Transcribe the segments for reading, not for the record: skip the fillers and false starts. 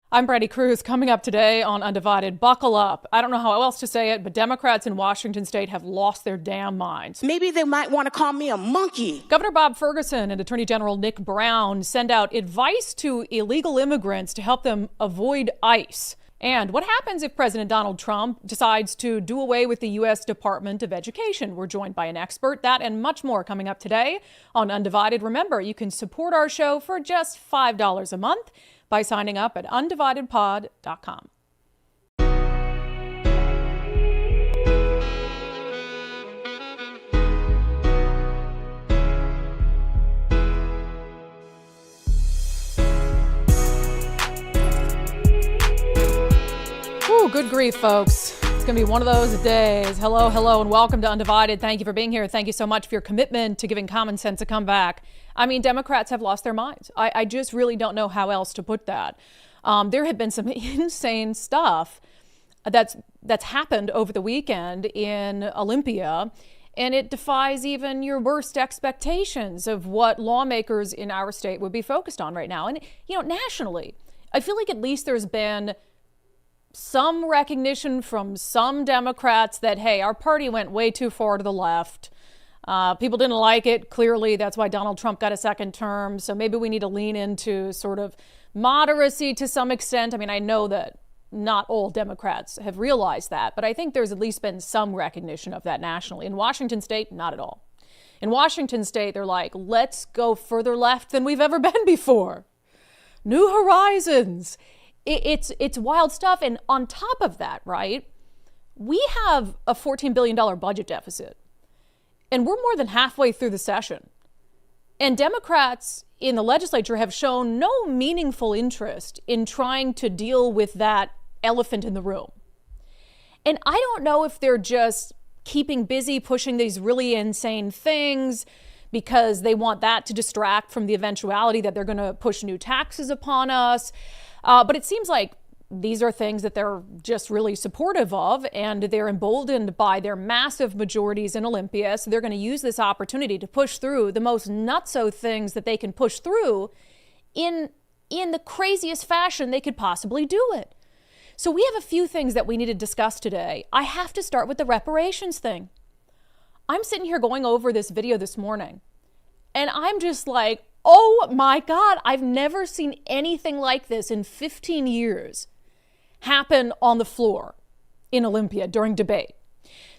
I'm Brandi Kruse. Coming up today on Undivided, buckle up. I don't know how else to say it, but Democrats in Washington state have lost their damn minds. Maybe they might want to call me a monkey. Governor Bob Ferguson and Attorney General Nick Brown send out advice to illegal immigrants to help them avoid ICE. And what happens if President Donald Trump decides to do away with the U.S. Department of Education? We're joined by an expert. That and much more coming up today on Undivided. Remember, you can support our show for just $5 a month by signing up at undividedpod.com. Ooh, good grief, folks. It's going to be one of those days. Hello, and welcome to Undivided. Thank you for being here. Thank you so much for your commitment to giving common sense a comeback. I mean, Democrats have lost their minds. I just really don't know how else to put that. There have been some insane stuff that's happened over the weekend in Olympia, and it defies even your worst expectations of what lawmakers in our state would be focused on right now. And, nationally, I feel like at least there's been some recognition from some Democrats that, hey, our party went way too far to the left. People didn't like it. Clearly, that's why Donald Trump got a second term. So maybe we need to lean into sort of moderacy to some extent. I mean, I know that not all Democrats have realized that, but I think there's at least been some recognition of that nationally. In Washington state, not at all. In Washington state, they're like, let's go further left than we've ever been before. New horizons. It's wild stuff. And on top of that, right, we have a $14 billion budget deficit. And we're more than halfway through the session. And Democrats in the legislature have shown no meaningful interest in trying to deal with that elephant in the room. And I don't know if they're just keeping busy pushing these really insane things because they want that to distract from the eventuality that they're going to push new taxes upon us. But it seems like these are things that they're just really supportive of, and they're emboldened by their massive majorities in Olympia. So they're going to use this opportunity to push through the most nutso things that they can push through in the craziest fashion they could possibly do it. So we have a few things that we need to discuss today. I have to start with the reparations thing. I'm sitting here going over this video this morning, and I'm just like, oh my God, I've never seen anything like this in 15 years happen on the floor in Olympia during debate.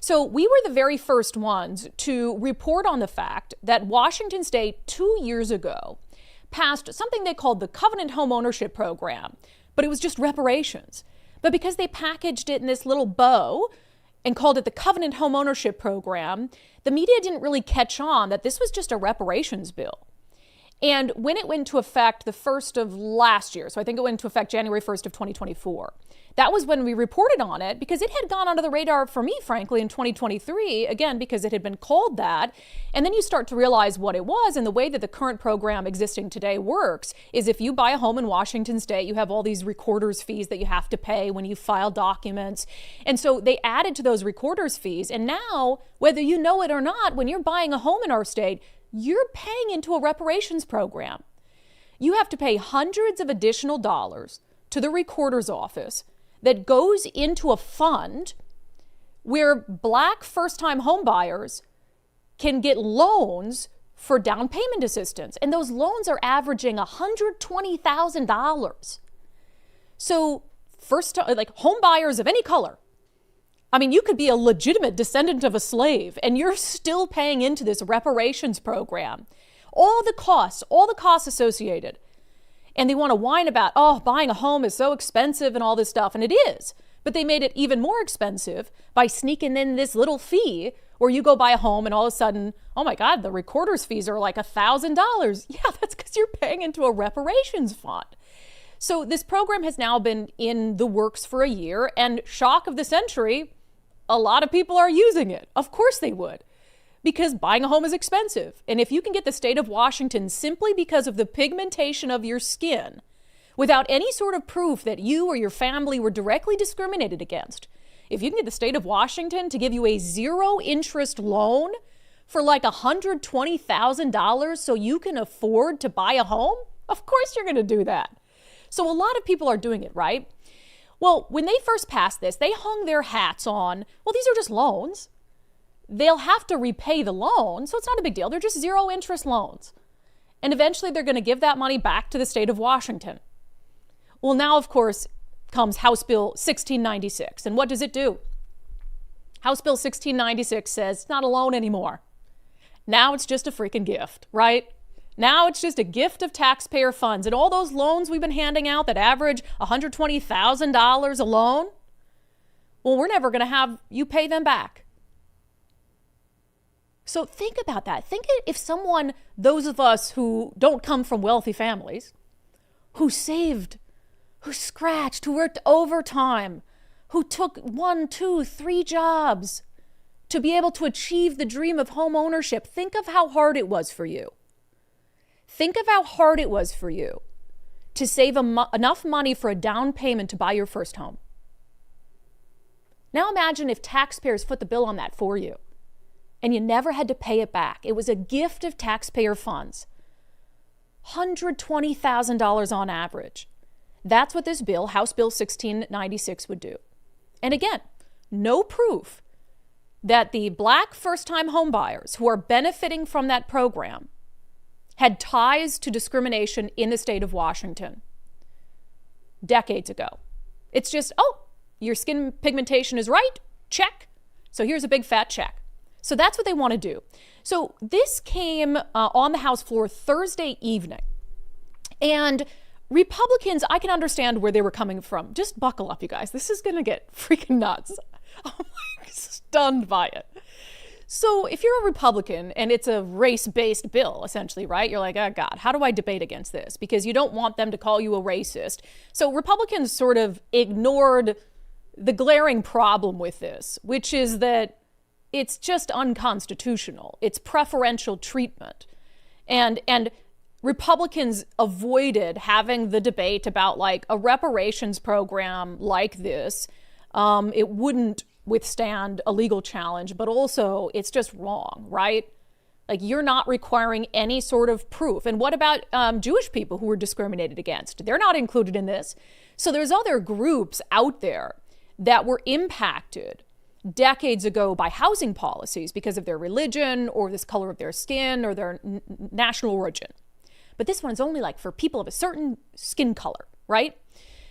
So we were the very first ones to report on the fact that Washington State 2 years ago passed something they called the Covenant Home Ownership Program, but it was just reparations. But because they packaged it in this little bow and called it the Covenant Home Ownership Program, the media didn't really catch on that this was just a reparations bill. And when it went into effect the first of last year, so I think it went into effect January 1st of 2024, that was when we reported on it because it had gone under the radar for me, frankly, in 2023, again, because it had been called that. And then you start to realize what it was, and the way that the current program existing today works is if you buy a home in Washington state, you have all these recorder's fees that you have to pay when you file documents. And so they added to those recorder's fees. And now, whether you know it or not, when you're buying a home in our state, you're paying into a reparations program. You have to pay hundreds of additional dollars to the recorder's office that goes into a fund where Black first-time home buyers can get loans for down payment assistance. And those loans are averaging $120,000. So home buyers of any color, I mean, you could be a legitimate descendant of a slave and you're still paying into this reparations program. All the costs associated. And they want to whine about, oh, buying a home is so expensive and all this stuff. And it is. But they made it even more expensive by sneaking in this little fee where you go buy a home and all of a sudden, oh my God, the recorder's fees are like $1,000. Yeah, that's because you're paying into a reparations fund. So this program has now been in the works for a year, and shock of the century, a lot of people are using it. Of course they would, because buying a home is expensive. And if you can get the state of Washington simply because of the pigmentation of your skin, without any sort of proof that you or your family were directly discriminated against, if you can get the state of Washington to give you a zero interest loan for like $120,000 so you can afford to buy a home, of course you're going to do that. So a lot of people are doing it, right? Well, when they first passed this, they hung their hats on, well, these are just loans. They'll have to repay the loan, so it's not a big deal. They're just zero interest loans. And eventually they're going to give that money back to the state of Washington. Well, now, of course, comes House Bill 1696. And what does it do? House Bill 1696 says it's not a loan anymore. Now it's just a freaking gift, right? Now it's just a gift of taxpayer funds. And all those loans we've been handing out that average $120,000 a loan, well, we're never going to have you pay them back. So think about that. Think if someone, those of us who don't come from wealthy families, who saved, who scratched, who worked overtime, who took 1, 2, 3 jobs to be able to achieve the dream of home ownership. Think of how hard it was for you. Think of how hard it was for you to save enough money for a down payment to buy your first home. Now imagine if taxpayers foot the bill on that for you and you never had to pay it back. It was a gift of taxpayer funds. $120,000 on average. That's what this bill, House Bill 1696, would do. And again, no proof that the Black first-time homebuyers who are benefiting from that program had ties to discrimination in the state of Washington decades ago. It's just, oh, your skin pigmentation is right, check. So here's a big fat check. So that's what they want to do. So this came on the House floor Thursday evening. And Republicans, I can understand where they were coming from. Just buckle up, you guys. This is going to get freaking nuts. I'm like stunned by it. So if you're a Republican and it's a race-based bill, essentially, right? You're like, oh, God, how do I debate against this? Because you don't want them to call you a racist. So Republicans sort of ignored the glaring problem with this, which is that it's just unconstitutional. It's preferential treatment. And Republicans avoided having the debate about like a reparations program like this. It wouldn't withstand a legal challenge, but also it's just wrong, right? Like you're not requiring any sort of proof. And what about Jewish people who were discriminated against? They're not included in this. So there's other groups out there that were impacted decades ago by housing policies because of their religion or this color of their skin or their national origin. But this one's only like for people of a certain skin color, right?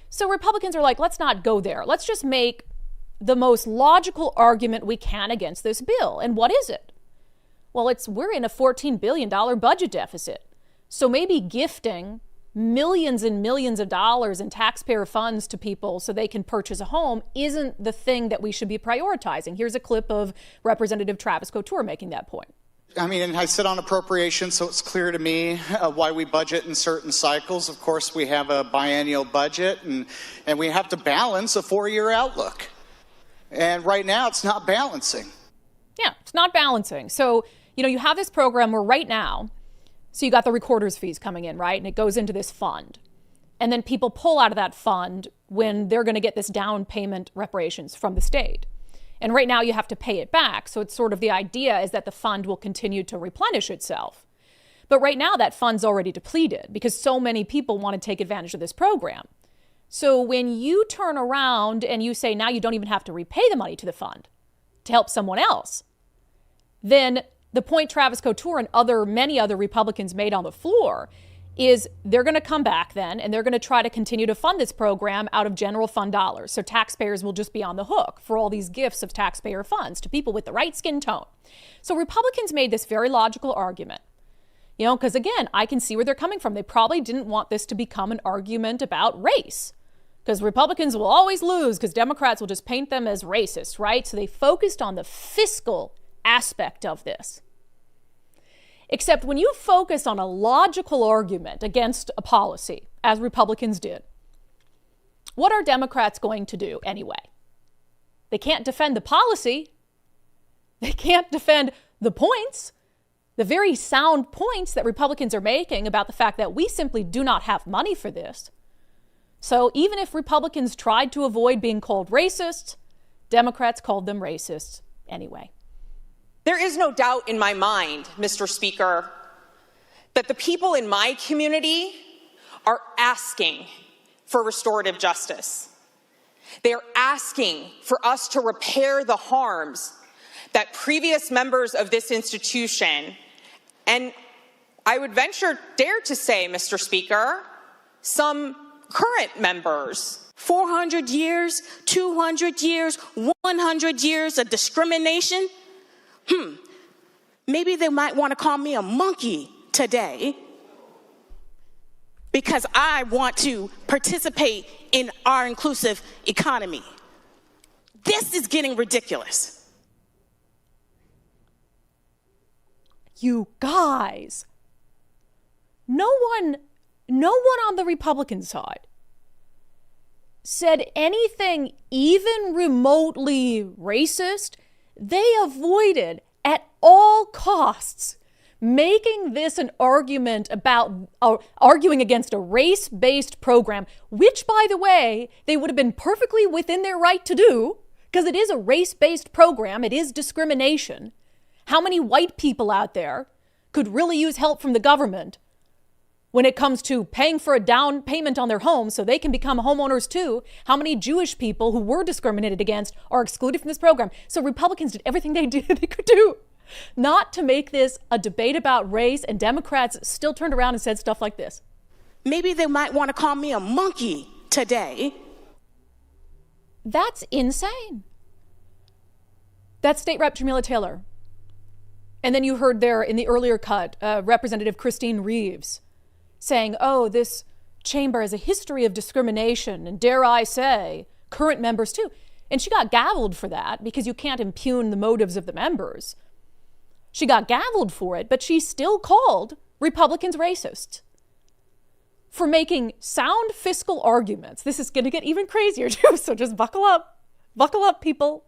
So Republicans are like, let's not go there. Let's just make the most logical argument we can against this bill. And what is it? Well, we're in a $14 billion budget deficit. So maybe gifting millions and millions of dollars in taxpayer funds to people so they can purchase a home isn't the thing that we should be prioritizing. Here's a clip of Representative Travis Couture making that point. I mean, and I sit on appropriations, so it's clear to me why we budget in certain cycles. Of course, we have a biennial budget, and we have to balance a 4-year outlook. And right now, it's not balancing. Yeah, it's not balancing. So, you have this program where right now, so you got the recorder's fees coming in, right? And it goes into this fund. And then people pull out of that fund when they're going to get this down payment reparations from the state. And right now you have to pay it back. So it's sort of the idea is that the fund will continue to replenish itself. But right now that fund's already depleted because so many people want to take advantage of this program. So when you turn around and you say now you don't even have to repay the money to the fund to help someone else, then the point Travis Couture and many other Republicans made on the floor is they're going to come back then and they're going to try to continue to fund this program out of general fund dollars. So taxpayers will just be on the hook for all these gifts of taxpayer funds to people with the right skin tone. So Republicans made this very logical argument, because again, I can see where they're coming from. They probably didn't want this to become an argument about race because Republicans will always lose because Democrats will just paint them as racist, right? So they focused on the fiscal aspect of this. Except when you focus on a logical argument against a policy, as Republicans did, what are Democrats going to do anyway? They can't defend the policy. They can't defend the points, the very sound points that Republicans are making about the fact that we simply do not have money for this. So even if Republicans tried to avoid being called racist, Democrats called them racists anyway. There is no doubt in my mind, Mr. Speaker, that the people in my community are asking for restorative justice. They are asking for us to repair the harms that previous members of this institution, and I would dare to say, Mr. Speaker, some current members. 400 years, 200 years, 100 years of discrimination? Maybe they might want to call me a monkey today because I want to participate in our inclusive economy. This is getting ridiculous. You guys, no one on the Republican side said anything even remotely racist. They avoided at all costs making this an argument about arguing against a race-based program, which, by the way, they would have been perfectly within their right to do, because it is a race-based program. It is discrimination. How many white people out there could really use help from the government when it comes to paying for a down payment on their home so they can become homeowners too? How many Jewish people who were discriminated against are excluded from this program? So Republicans did everything they could do not to make this a debate about race, and Democrats still turned around and said stuff like this. Maybe they might want to call me a monkey today. That's insane. That's State Rep Jamila Taylor. And then you heard there in the earlier cut, Representative Christine Reeves saying, oh, this chamber has a history of discrimination, and dare I say, current members too. And she got gavelled for that because you can't impugn the motives of the members. She got gavelled for it, but she still called Republicans racist for making sound fiscal arguments. This is going to get even crazier too, so just buckle up. Buckle up, people.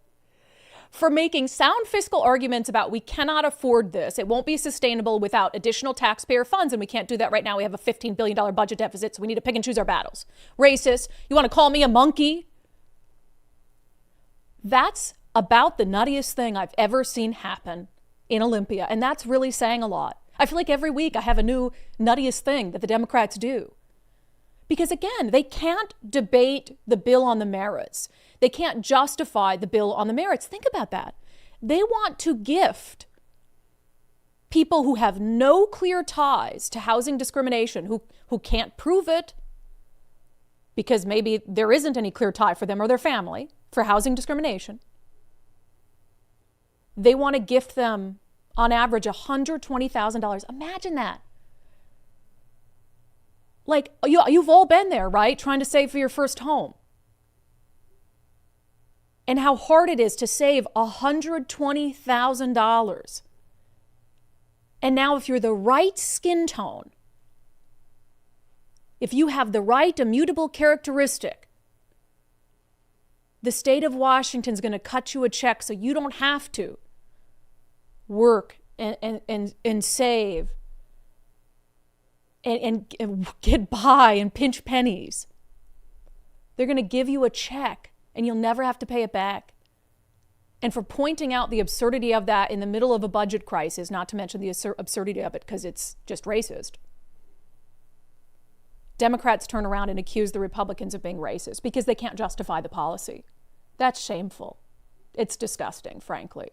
For making sound fiscal arguments about we cannot afford this. It won't be sustainable without additional taxpayer funds, and we can't do that right now. We have a $15 billion budget deficit, so we need to pick and choose our battles. Racist. You want to call me a monkey? That's about the nuttiest thing I've ever seen happen in Olympia, and that's really saying a lot. I feel like every week I have a new nuttiest thing that the Democrats do. Because again, they can't debate the bill on the merits. They can't justify the bill on the merits. Think about that. They want to gift people who have no clear ties to housing discrimination, who can't prove it because maybe there isn't any clear tie for them or their family for housing discrimination. They want to gift them on average $120,000. Imagine that. Like, you've all been there, right? Trying to save for your first home. And how hard it is to save $120,000. And now if you're the right skin tone, if you have the right immutable characteristic, the state of Washington is going to cut you a check so you don't have to work and save and get by and pinch pennies. They're going to give you a check and you'll never have to pay it back. And for pointing out the absurdity of that in the middle of a budget crisis, not to mention the absurdity of it because it's just racist, Democrats turn around and accuse the Republicans of being racist because they can't justify the policy. That's shameful. It's disgusting, frankly.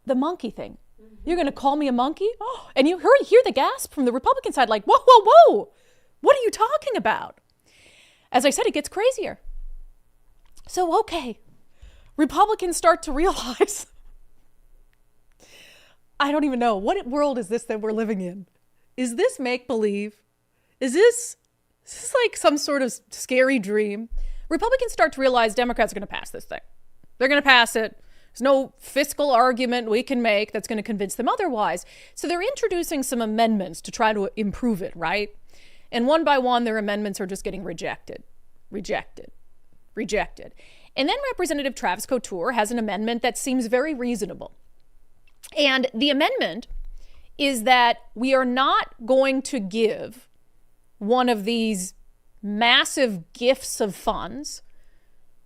The monkey thing. You're going to call me a monkey? Oh, and you hear the gasp from the Republican side like, whoa, whoa, whoa. What are you talking about? As I said, it gets crazier. So, okay, Republicans start to realize, I don't even know, what world is this that we're living in? Is this make-believe? Is this like some sort of scary dream? Republicans start to realize Democrats are going to pass this thing. They're going to pass it. There's no fiscal argument we can make that's going to convince them otherwise. So they're introducing some amendments to try to improve it, right? And one by one, their amendments are just getting rejected. And then Representative Travis Couture has an amendment that seems very reasonable. And the amendment is that we are not going to give one of these massive gifts of funds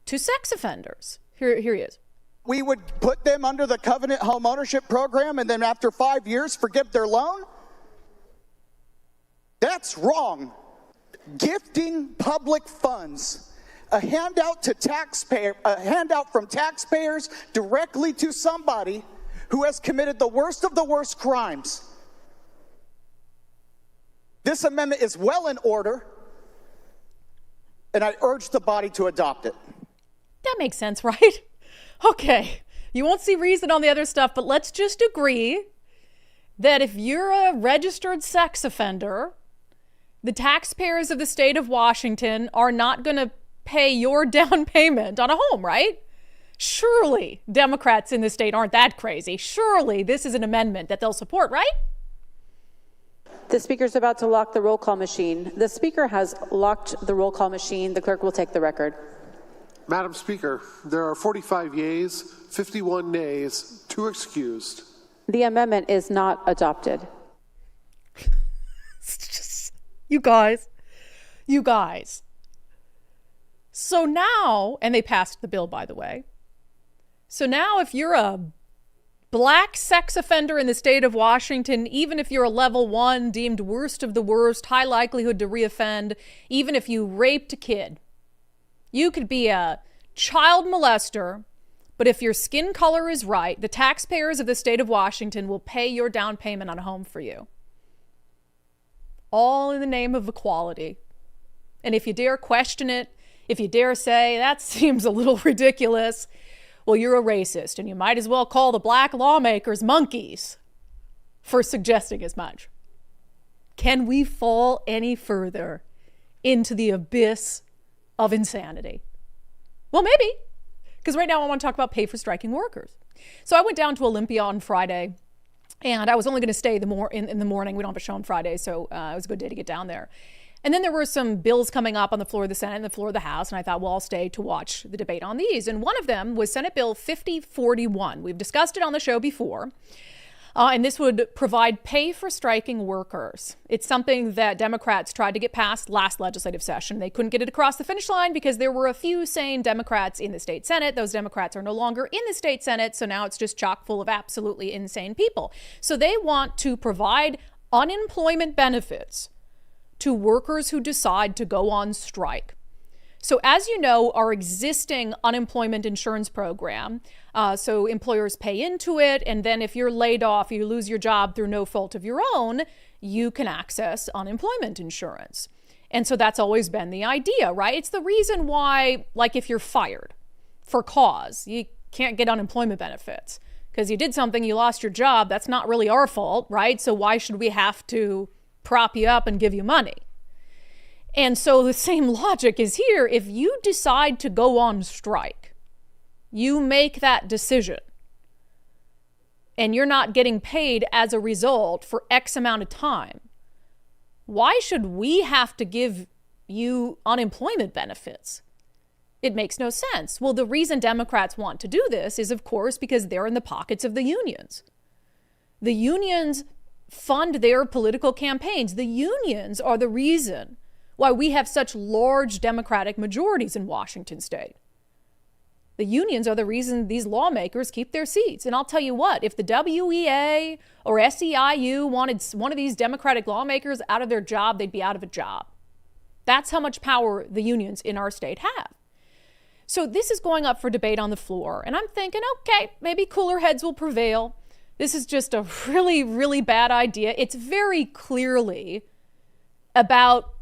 to sex offenders. Here he is. We would put them under the covenant home ownership program and then after 5 years forgive their loan? That's wrong. gifting public funds, a handout from taxpayers directly to somebody who has committed the worst of the worst crimes. This amendment is well in order, and I urge the body to adopt it. That makes sense, right? Okay, you won't see reason on the other stuff, but let's just agree that if you're a registered sex offender, the taxpayers of the state of Washington are not going to pay your down payment on a home, right? Surely Democrats in the state aren't that crazy. Surely this is an amendment that they'll support, right? The Speaker's about to lock the roll call machine. The Speaker has locked the roll call machine. The clerk will take the record. Madam Speaker, there are 45 yeas, 51 nays, 2 excused. The amendment is not adopted. You guys. So now, and they passed the bill, by the way. So now if you're a black sex offender in the state of Washington, even if you're a level 1, deemed worst of the worst, high likelihood to reoffend, even if you raped a kid, you could be a child molester, but if your skin color is right, the taxpayers of the state of Washington will pay your down payment on a home for you. All in the name of equality. And if you dare question it, if you dare say, that seems a little ridiculous, well, you're a racist, and you might as well call the black lawmakers monkeys for suggesting as much. Can we fall any further into the abyss of insanity? Well, maybe, because right now I want to talk about pay for striking workers. So I went down to Olympia on Friday, and I was only going to stay in the morning. We don't have a show on Friday, so it was a good day to get down there. And then there were some bills coming up on the floor of the Senate and the floor of the House, and I thought, well, I'll stay to watch the debate on these. And one of them was Senate Bill 5041. We've discussed it on the show before. And this would provide pay for striking workers. It's something that Democrats tried to get passed last legislative session. They couldn't get it across the finish line because there were a few sane Democrats in the state Senate. Those Democrats are no longer in the state Senate, so now it's just chock full of absolutely insane people. So they want to provide unemployment benefits to workers who decide to go on strike. So as you know, our existing unemployment insurance program, so employers pay into it, and then if you're laid off, you lose your job through no fault of your own, you can access unemployment insurance. And so that's always been the idea, right? It's the reason why, like if you're fired for cause, you can't get unemployment benefits because you did something, you lost your job. That's not really our fault, right? So why should we have to prop you up and give you money? And so the same logic is here. If you decide to go on strike, you make that decision, and you're not getting paid as a result for X amount of time, why should we have to give you unemployment benefits? It makes no sense. Well, the reason Democrats want to do this is, of course, because they're in the pockets of the unions. The unions fund their political campaigns. The unions are the reason why we have such large Democratic majorities in Washington state. The unions are the reason these lawmakers keep their seats. And I'll tell you what, if the WEA or SEIU wanted one of these Democratic lawmakers out of their job, they'd be out of a job. That's how much power the unions in our state have. So this is going up for debate on the floor. And I'm thinking, okay, maybe cooler heads will prevail. This is just a really, really bad idea. It's very clearly about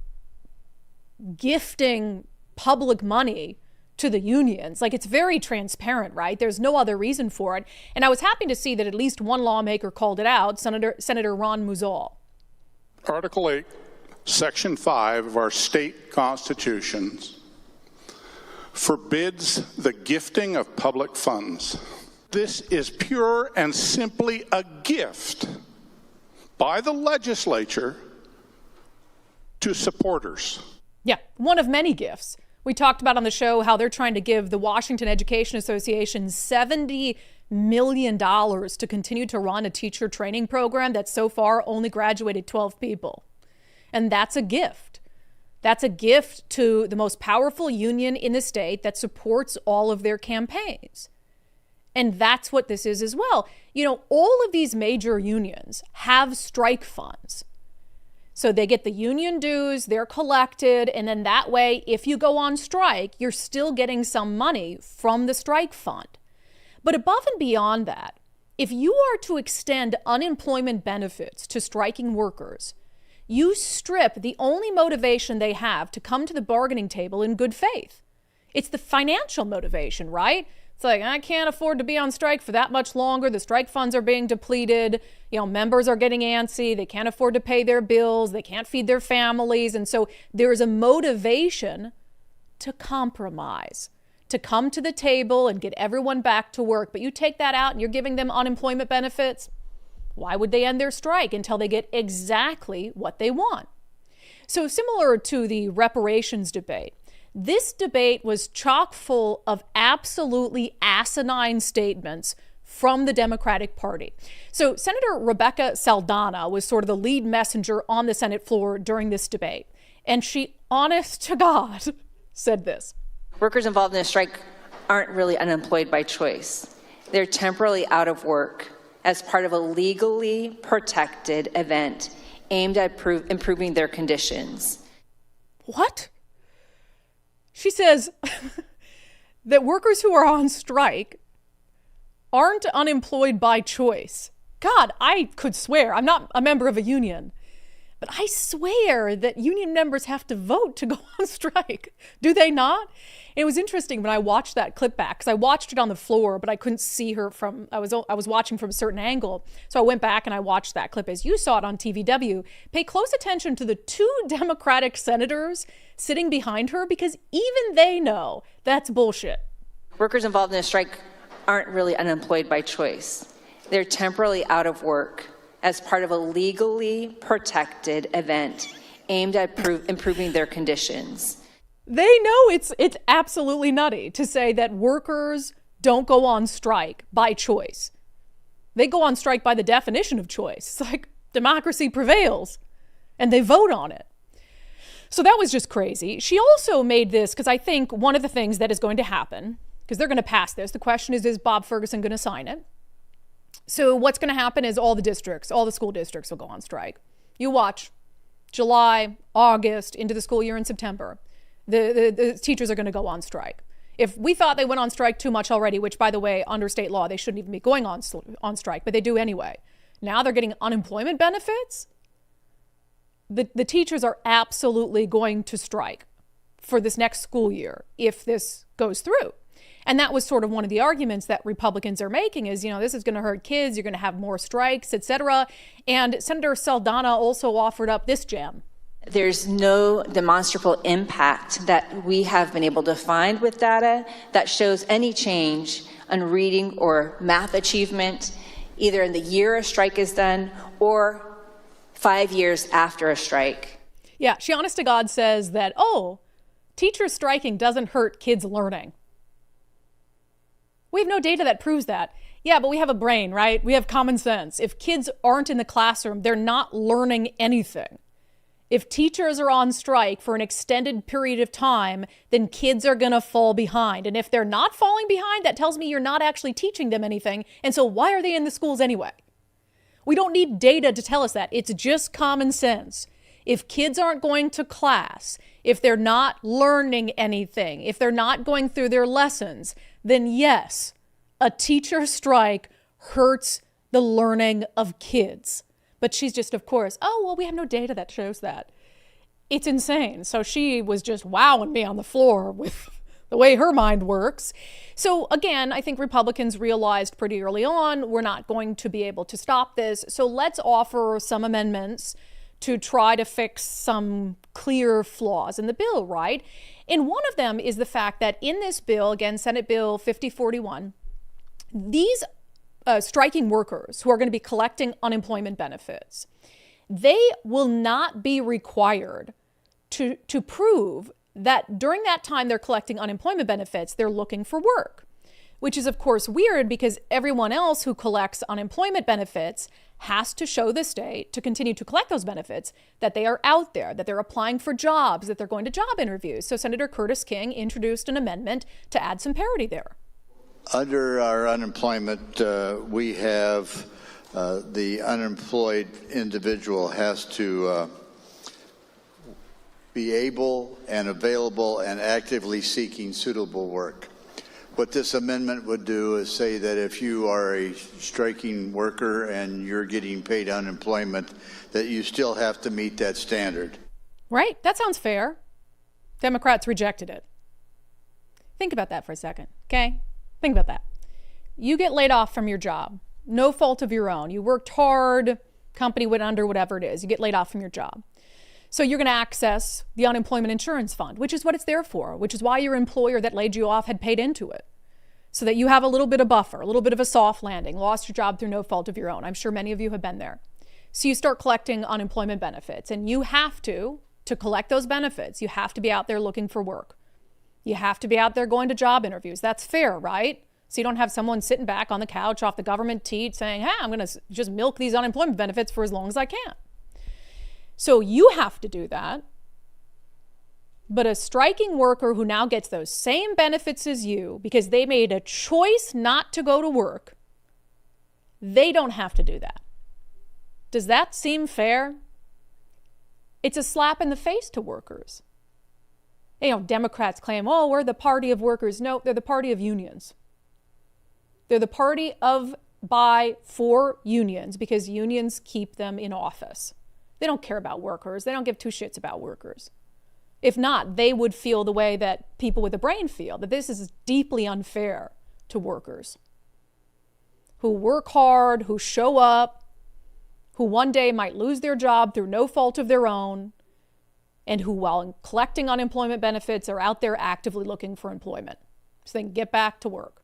gifting public money to the unions. Like, it's very transparent, right? There's no other reason for it. And I was happy to see that at least one lawmaker called it out, Senator Ron Muzal. Article 8, Section 5 of our state constitutions forbids the gifting of public funds. This is pure and simply a gift by the legislature to supporters. Yeah, one of many gifts. We talked about on the show how they're trying to give the Washington Education Association $70 million to continue to run a teacher training program that so far only graduated 12 people. And that's a gift. That's a gift to the most powerful union in the state that supports all of their campaigns. And that's what this is as well. You know, all of these major unions have strike funds. So they get the union dues, they're collected, and then that way, if you go on strike, you're still getting some money from the strike fund. But above and beyond that, if you are to extend unemployment benefits to striking workers, you strip the only motivation they have to come to the bargaining table in good faith. It's the financial motivation, right? It's like, I can't afford to be on strike for that much longer. The strike funds are being depleted. Members are getting antsy. They can't afford to pay their bills. They can't feed their families. And so there is a motivation to compromise, to come to the table and get everyone back to work. But you take that out and you're giving them unemployment benefits. Why would they end their strike until they get exactly what they want? So similar to the reparations debate, this debate was chock full of absolutely asinine statements from the Democratic Party. So Senator Rebecca Saldana was sort of the lead messenger on the Senate floor during this debate. And she, honest to God, said this. Workers involved in a strike aren't really unemployed by choice. They're temporarily out of work as part of a legally protected event aimed at improving their conditions. What? She says that workers who are on strike aren't unemployed by choice. God, I could swear, I'm not a member of a union, but I swear that union members have to vote to go on strike. Do they not? It was interesting when I watched that clip back, because I watched it on the floor, but I couldn't see her I was watching from a certain angle. So I went back and I watched that clip as you saw it on TVW. Pay close attention to the two Democratic senators sitting behind her, because even they know that's bullshit. Workers involved in a strike aren't really unemployed by choice. They're temporarily out of work as part of a legally protected event aimed at improving their conditions. They know it's absolutely nutty to say that workers don't go on strike by choice. They go on strike by the definition of choice. It's like democracy prevails, and they vote on it. So that was just crazy. She also made this, because I think one of the things that is going to happen, because they're going to pass this, the question is Bob Ferguson going to sign it? So what's going to happen is all the school districts will go on strike. You watch, July, August, into the school year in September. The teachers are going to go on strike. If we thought they went on strike too much already, which, by the way, under state law, they shouldn't even be going on strike, but they do anyway. Now they're getting unemployment benefits. The teachers are absolutely going to strike for this next school year if this goes through. And that was sort of one of the arguments that Republicans are making is, this is going to hurt kids. You're going to have more strikes, et cetera. And Senator Saldana also offered up this gem. There's no demonstrable impact that we have been able to find with data that shows any change on reading or math achievement, either in the year a strike is done or 5 years after a strike. Yeah, she honest to God says that, teachers striking doesn't hurt kids learning. We have no data that proves that. Yeah, but we have a brain, right? We have common sense. If kids aren't in the classroom, they're not learning anything. If teachers are on strike for an extended period of time, then kids are going to fall behind. And if they're not falling behind, that tells me you're not actually teaching them anything. And so why are they in the schools anyway? We don't need data to tell us that. It's just common sense. If kids aren't going to class, if they're not learning anything, if they're not going through their lessons, then yes, a teacher strike hurts the learning of kids. But she's just, of course, we have no data that shows that. It's insane. So she was just wowing me on the floor with the way her mind works. So again, I think Republicans realized pretty early on, we're not going to be able to stop this. So let's offer some amendments to try to fix some clear flaws in the bill, right? And one of them is the fact that in this bill, again, Senate Bill 5041, these striking workers who are going to be collecting unemployment benefits, they will not be required to prove that during that time they're collecting unemployment benefits, they're looking for work, which is, of course, weird because everyone else who collects unemployment benefits has to show the state to continue to collect those benefits that they are out there, that they're applying for jobs, that they're going to job interviews. So Senator Curtis King introduced an amendment to add some parity there. Under our unemployment, we have the unemployed individual has to be able and available and actively seeking suitable work. What this amendment would do is say that if you are a striking worker and you're getting paid unemployment, that you still have to meet that standard. Right? That sounds fair. Democrats rejected it. Think about that for a second, okay? Think about that. You get laid off from your job, no fault of your own. You worked hard, company went under, whatever it is. You get laid off from your job. So you're going to access the unemployment insurance fund, which is what it's there for, which is why your employer that laid you off had paid into it, so that you have a little bit of buffer, a little bit of a soft landing, lost your job through no fault of your own. I'm sure many of you have been there. So you start collecting unemployment benefits, and you have to collect those benefits, you have to be out there looking for work. You have to be out there going to job interviews. That's fair, right? So you don't have someone sitting back on the couch off the government teat saying, hey, I'm going to just milk these unemployment benefits for as long as I can. So you have to do that. But a striking worker who now gets those same benefits as you because they made a choice not to go to work, they don't have to do that. Does that seem fair? It's a slap in the face to workers. You know, Democrats claim, oh, we're the party of workers. No, they're the party of unions. They're the party of, by, for unions because unions keep them in office. They don't care about workers. They don't give two shits about workers. If not, they would feel the way that people with a brain feel, that this is deeply unfair to workers who work hard, who show up, who one day might lose their job through no fault of their own, and who, while collecting unemployment benefits, are out there actively looking for employment so they can get back to work.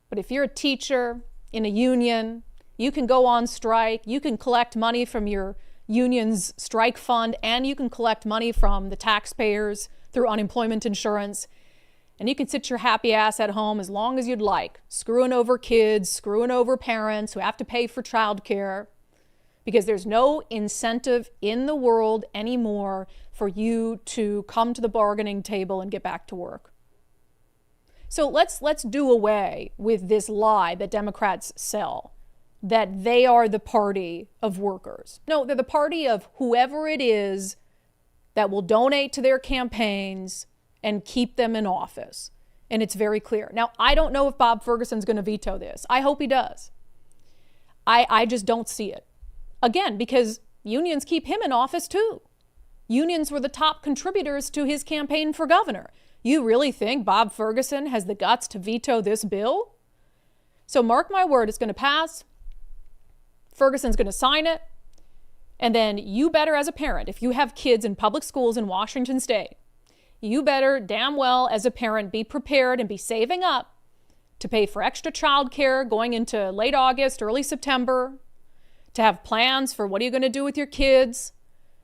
But if you're a teacher in a union, you can go on strike, you can collect money from your union's strike fund, and you can collect money from the taxpayers through unemployment insurance, and you can sit your happy ass at home as long as you'd like, screwing over kids, screwing over parents who have to pay for childcare, because there's no incentive in the world anymore for you to come to the bargaining table and get back to work. So let's do away with this lie that Democrats sell, that they are the party of workers. No, they're the party of whoever it is that will donate to their campaigns and keep them in office. And it's very clear. Now, I don't know if Bob Ferguson's going to veto this. I hope he does. I just don't see it. Again, because unions keep him in office too. Unions were the top contributors to his campaign for governor. You really think Bob Ferguson has the guts to veto this bill? So mark my word, it's going to pass. Ferguson's going to sign it. And then you better, as a parent, if you have kids in public schools in Washington State, you better damn well as a parent be prepared and be saving up to pay for extra childcare going into late August, early September, to have plans for what are you going to do with your kids,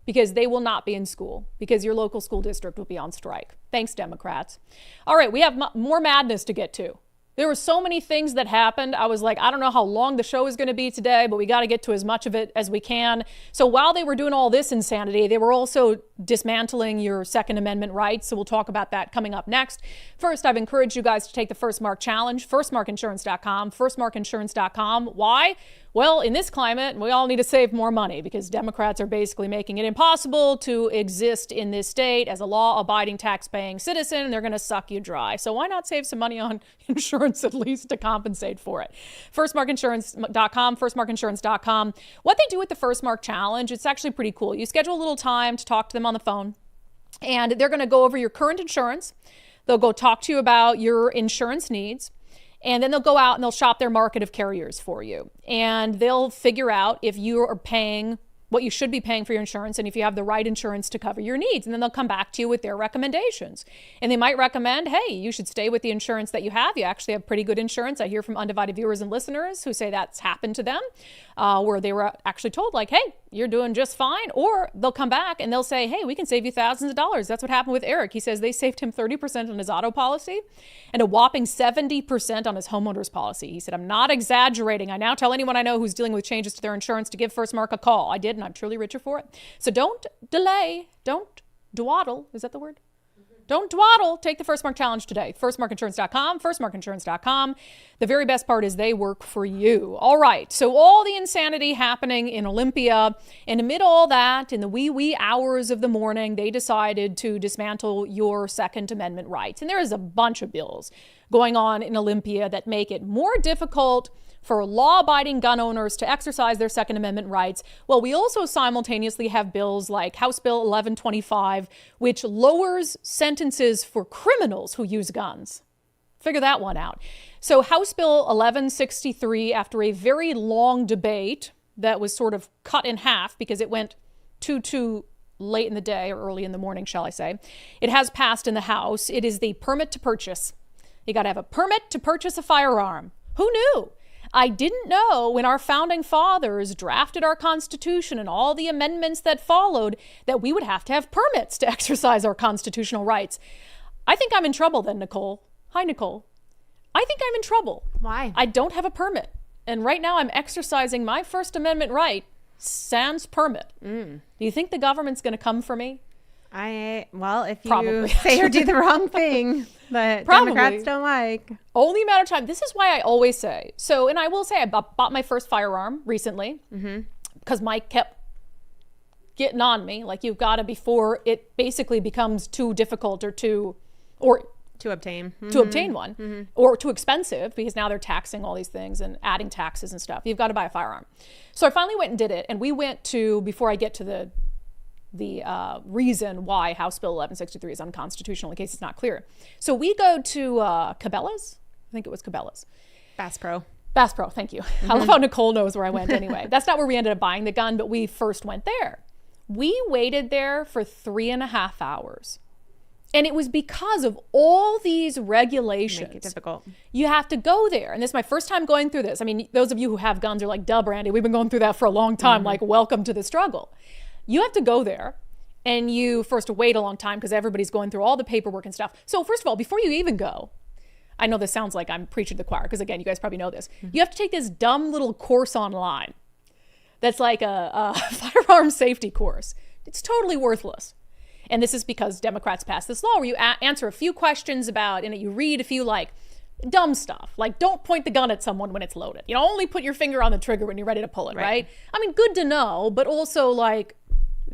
because they will not be in school, because your local school district will be on strike. Thanks, Democrats. All right, we have more madness to get to. There were so many things that happened. I was like, I don't know how long the show is going to be today, but we got to get to as much of it as we can. So while they were doing all this insanity, they were also dismantling your Second Amendment rights. So we'll talk about that coming up next. First, I've encouraged you guys to take the First Mark Challenge, firstmarkinsurance.com, firstmarkinsurance.com. Why? Well, in this climate, we all need to save more money because Democrats are basically making it impossible to exist in this state as a law-abiding, tax-paying citizen, and they're going to suck you dry. So why not save some money on insurance at least to compensate for it? Firstmarkinsurance.com, firstmarkinsurance.com. What they do with the First Mark Challenge, it's actually pretty cool. You schedule a little time to talk to them on the phone, and they're going to go over your current insurance. They'll go talk to you about your insurance needs. And then they'll go out and they'll shop their market of carriers for you. And they'll figure out if you are paying what you should be paying for your insurance and if you have the right insurance to cover your needs. And then they'll come back to you with their recommendations. And they might recommend, hey, you should stay with the insurance that you have. You actually have pretty good insurance. I hear from Undivided viewers and listeners who say that's happened to them, where they were actually told like, hey, you're doing just fine. Or they'll come back and they'll say, hey, we can save you thousands of dollars. That's what happened with Eric. He says they saved him 30% on his auto policy and a whopping 70% on his homeowner's policy. He said, I'm not exaggerating. I now tell anyone I know who's dealing with changes to their insurance to give First Mark a call. I did, and I'm truly richer for it. So don't delay. Don't dawdle. Is that the word? Don't dawdle. Take the First Mark Challenge today. FirstMarkInsurance.com, FirstMarkInsurance.com. The very best part is they work for you. All right. So all the insanity happening in Olympia, and amid all that, in the wee hours of the morning, they decided to dismantle your Second Amendment rights. And there is a bunch of bills going on in Olympia that make it more difficult for law-abiding gun owners to exercise their Second Amendment rights. Well, we also simultaneously have bills like House Bill 1125, which lowers sentences for criminals who use guns. Figure that one out. So House Bill 1163, after a very long debate that was sort of cut in half because it went too late in the day, or early in the morning, shall I say, it has passed in the House. It is the permit to purchase. You got to have a permit to purchase a firearm. Who knew? I didn't know when our founding fathers drafted our Constitution and all the amendments that followed that we would have to have permits to exercise our constitutional rights. I think I'm in trouble then, Nicole. Hi, Nicole. I think I'm in trouble. Why? I don't have a permit. And right now I'm exercising my First Amendment right, sans permit. Do you think the government's going to come for me? Well, if you Probably. say or do the wrong thing that Probably. Democrats don't like. Only a matter of time. This is why I always say, so, and I will say I bought my first firearm recently because Mike kept getting on me. Like, you've got to, before it basically becomes too difficult or to obtain one, or too expensive, because now they're taxing all these things and adding taxes and stuff. You've got to buy a firearm. So I finally went and did it. And we went to, before I get to the reason why House Bill 1163 is unconstitutional, in case it's not clear. So we go to Cabela's. I think it was Cabela's. Bass Pro, thank you. I love how Nicole knows where I went anyway. That's not where we ended up buying the gun, but we first went there. We waited there for 3.5 hours. And it was because of all these regulations. Make it difficult. You have to go there. And this is my first time going through this. I mean, those of you who have guns are like, duh, Brandi, we've been going through that for a long time. Like, welcome to the struggle. You have to go there, and you first wait a long time because everybody's going through all the paperwork and stuff. So first of all, before you even go, I know this sounds like I'm preaching to the choir because, again, you guys probably know this. You have to take this dumb little course online that's like a firearm safety course. It's totally worthless. And this is because Democrats passed this law where you answer a few questions about, and you read a few like dumb stuff, like don't point the gun at someone when it's loaded. You know, only put your finger on the trigger when you're ready to pull it, right? I mean, good to know, but also like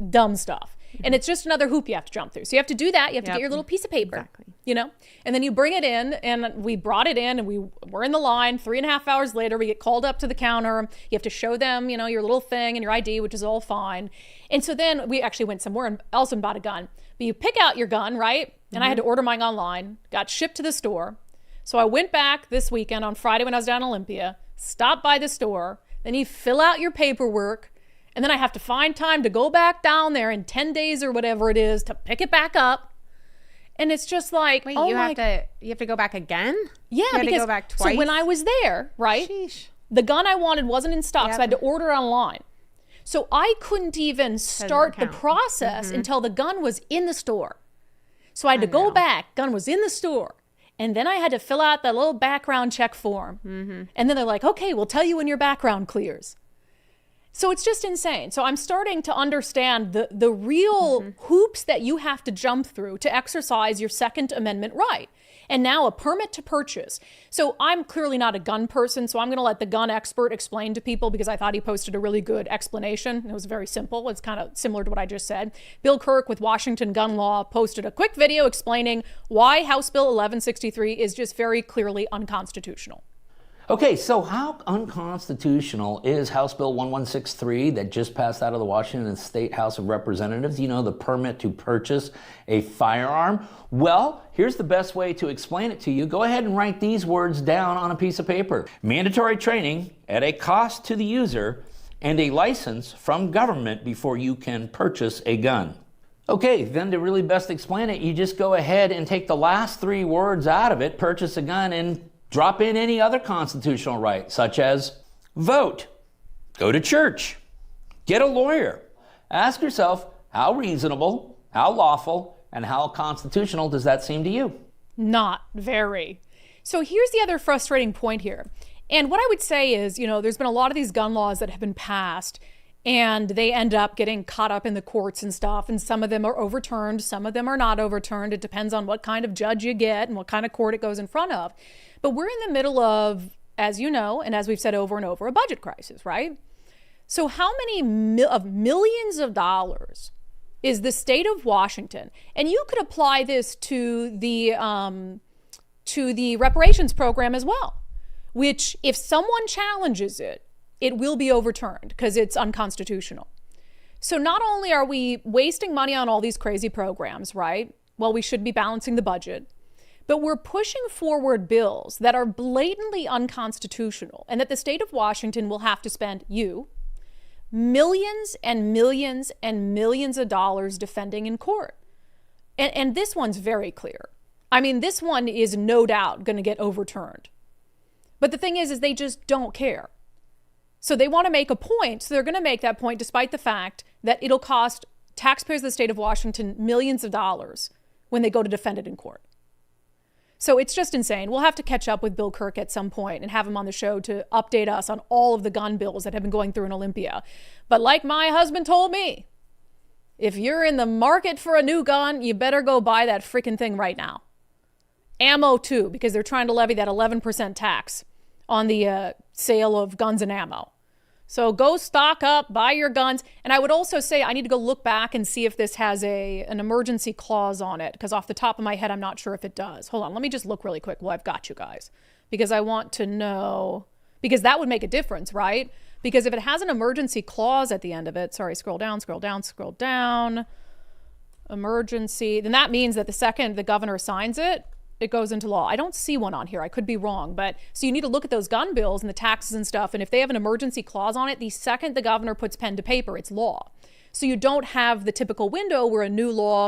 dumb stuff. And it's just another hoop you have to jump through. So you have to do that. You have to get your little piece of paper, you know, and then you bring it in, and we brought it in, and we were in the line. 3.5 hours later, we get called up to the counter. You have to show them, you know, your little thing and your ID, which is all fine. And so then we actually went somewhere else and bought a gun. But you pick out your gun, right? And I had to order mine online, got shipped to the store. So I went back this weekend on Friday when I was down in Olympia, stopped by the store. Then you fill out your paperwork. And then I have to find time to go back down there in 10 days or whatever it is to pick it back up. And it's just like, wait, you have to go back again? Yeah, you had to go back twice. So when I was there, right, the gun I wanted wasn't in stock, so I had to order it online. So I couldn't even start the process until the gun was in the store. So I had to go back, gun was in the store. And then I had to fill out that little background check form. And then they're like, okay, we'll tell you when your background clears. So it's just insane. So I'm starting to understand the real hoops that you have to jump through to exercise your Second Amendment right. And now a permit to purchase. So I'm clearly not a gun person, so I'm going to let the gun expert explain to people because I thought he posted a really good explanation. It was very simple. It's kind of similar to what I just said. Bill Kirk with Washington Gun Law posted a quick video explaining why House Bill 1163 is just very clearly unconstitutional. Okay, so how unconstitutional is House Bill 1163 that just passed out of the Washington State House of Representatives? You know, the permit to purchase a firearm? Well, here's the best way to explain it to you. Go ahead and write these words down on a piece of paper. Mandatory training at a cost to the user and a license from government before you can purchase a gun. Okay, then to really best explain it, you just go ahead and take the last 3 words out of it, purchase a gun, and drop in any other constitutional right, such as vote, go to church, get a lawyer. Ask yourself, how reasonable, how lawful, and how constitutional does that seem to you? Not very. So here's the other frustrating point here. And what I would say is, you know, there's been a lot of these gun laws that have been passed, and they end up getting caught up in the courts and stuff. And some of them are overturned. Some of them are not overturned. It depends on what kind of judge you get and what kind of court it goes in front of. But we're in the middle of, as you know, and as we've said over and over, a budget crisis, right? So how many millions of dollars is the state of Washington? And you could apply this to the reparations program as well, which if someone challenges it, it will be overturned because it's unconstitutional. So not only are we wasting money on all these crazy programs, right? Well, we should be balancing the budget, but we're pushing forward bills that are blatantly unconstitutional and that the state of Washington will have to spend millions and millions and millions of dollars defending in court. And this one's very clear. I mean, this one is no doubt going to get overturned. But the thing is they just don't care. So they want to make a point. So they're going to make that point despite the fact that it'll cost taxpayers of the state of Washington millions of dollars when they go to defend it in court. So it's just insane. We'll have to catch up with Bill Kirk at some point and have him on the show to update us on all of the gun bills that have been going through in Olympia. But like my husband told me, if you're in the market for a new gun, you better go buy that freaking thing right now. Ammo too, because they're trying to levy that 11% tax on the sale of guns and ammo. So go stock up, buy your guns. And I would also say I need to go look back and see if this has an emergency clause on it, because off the top of my head, I'm not sure if it does. Hold on, let me just look really quick while I've got you guys, because I want to know, because that would make a difference, right? Because if it has an emergency clause at the end of it, sorry, scroll down, emergency, then that means that the second the governor signs it, it goes into law. I don't see one on here. I could be wrong. But so you need to look at those gun bills and the taxes and stuff. And if they have an emergency clause on it, the second the governor puts pen to paper, it's law. So you don't have the typical window where a new law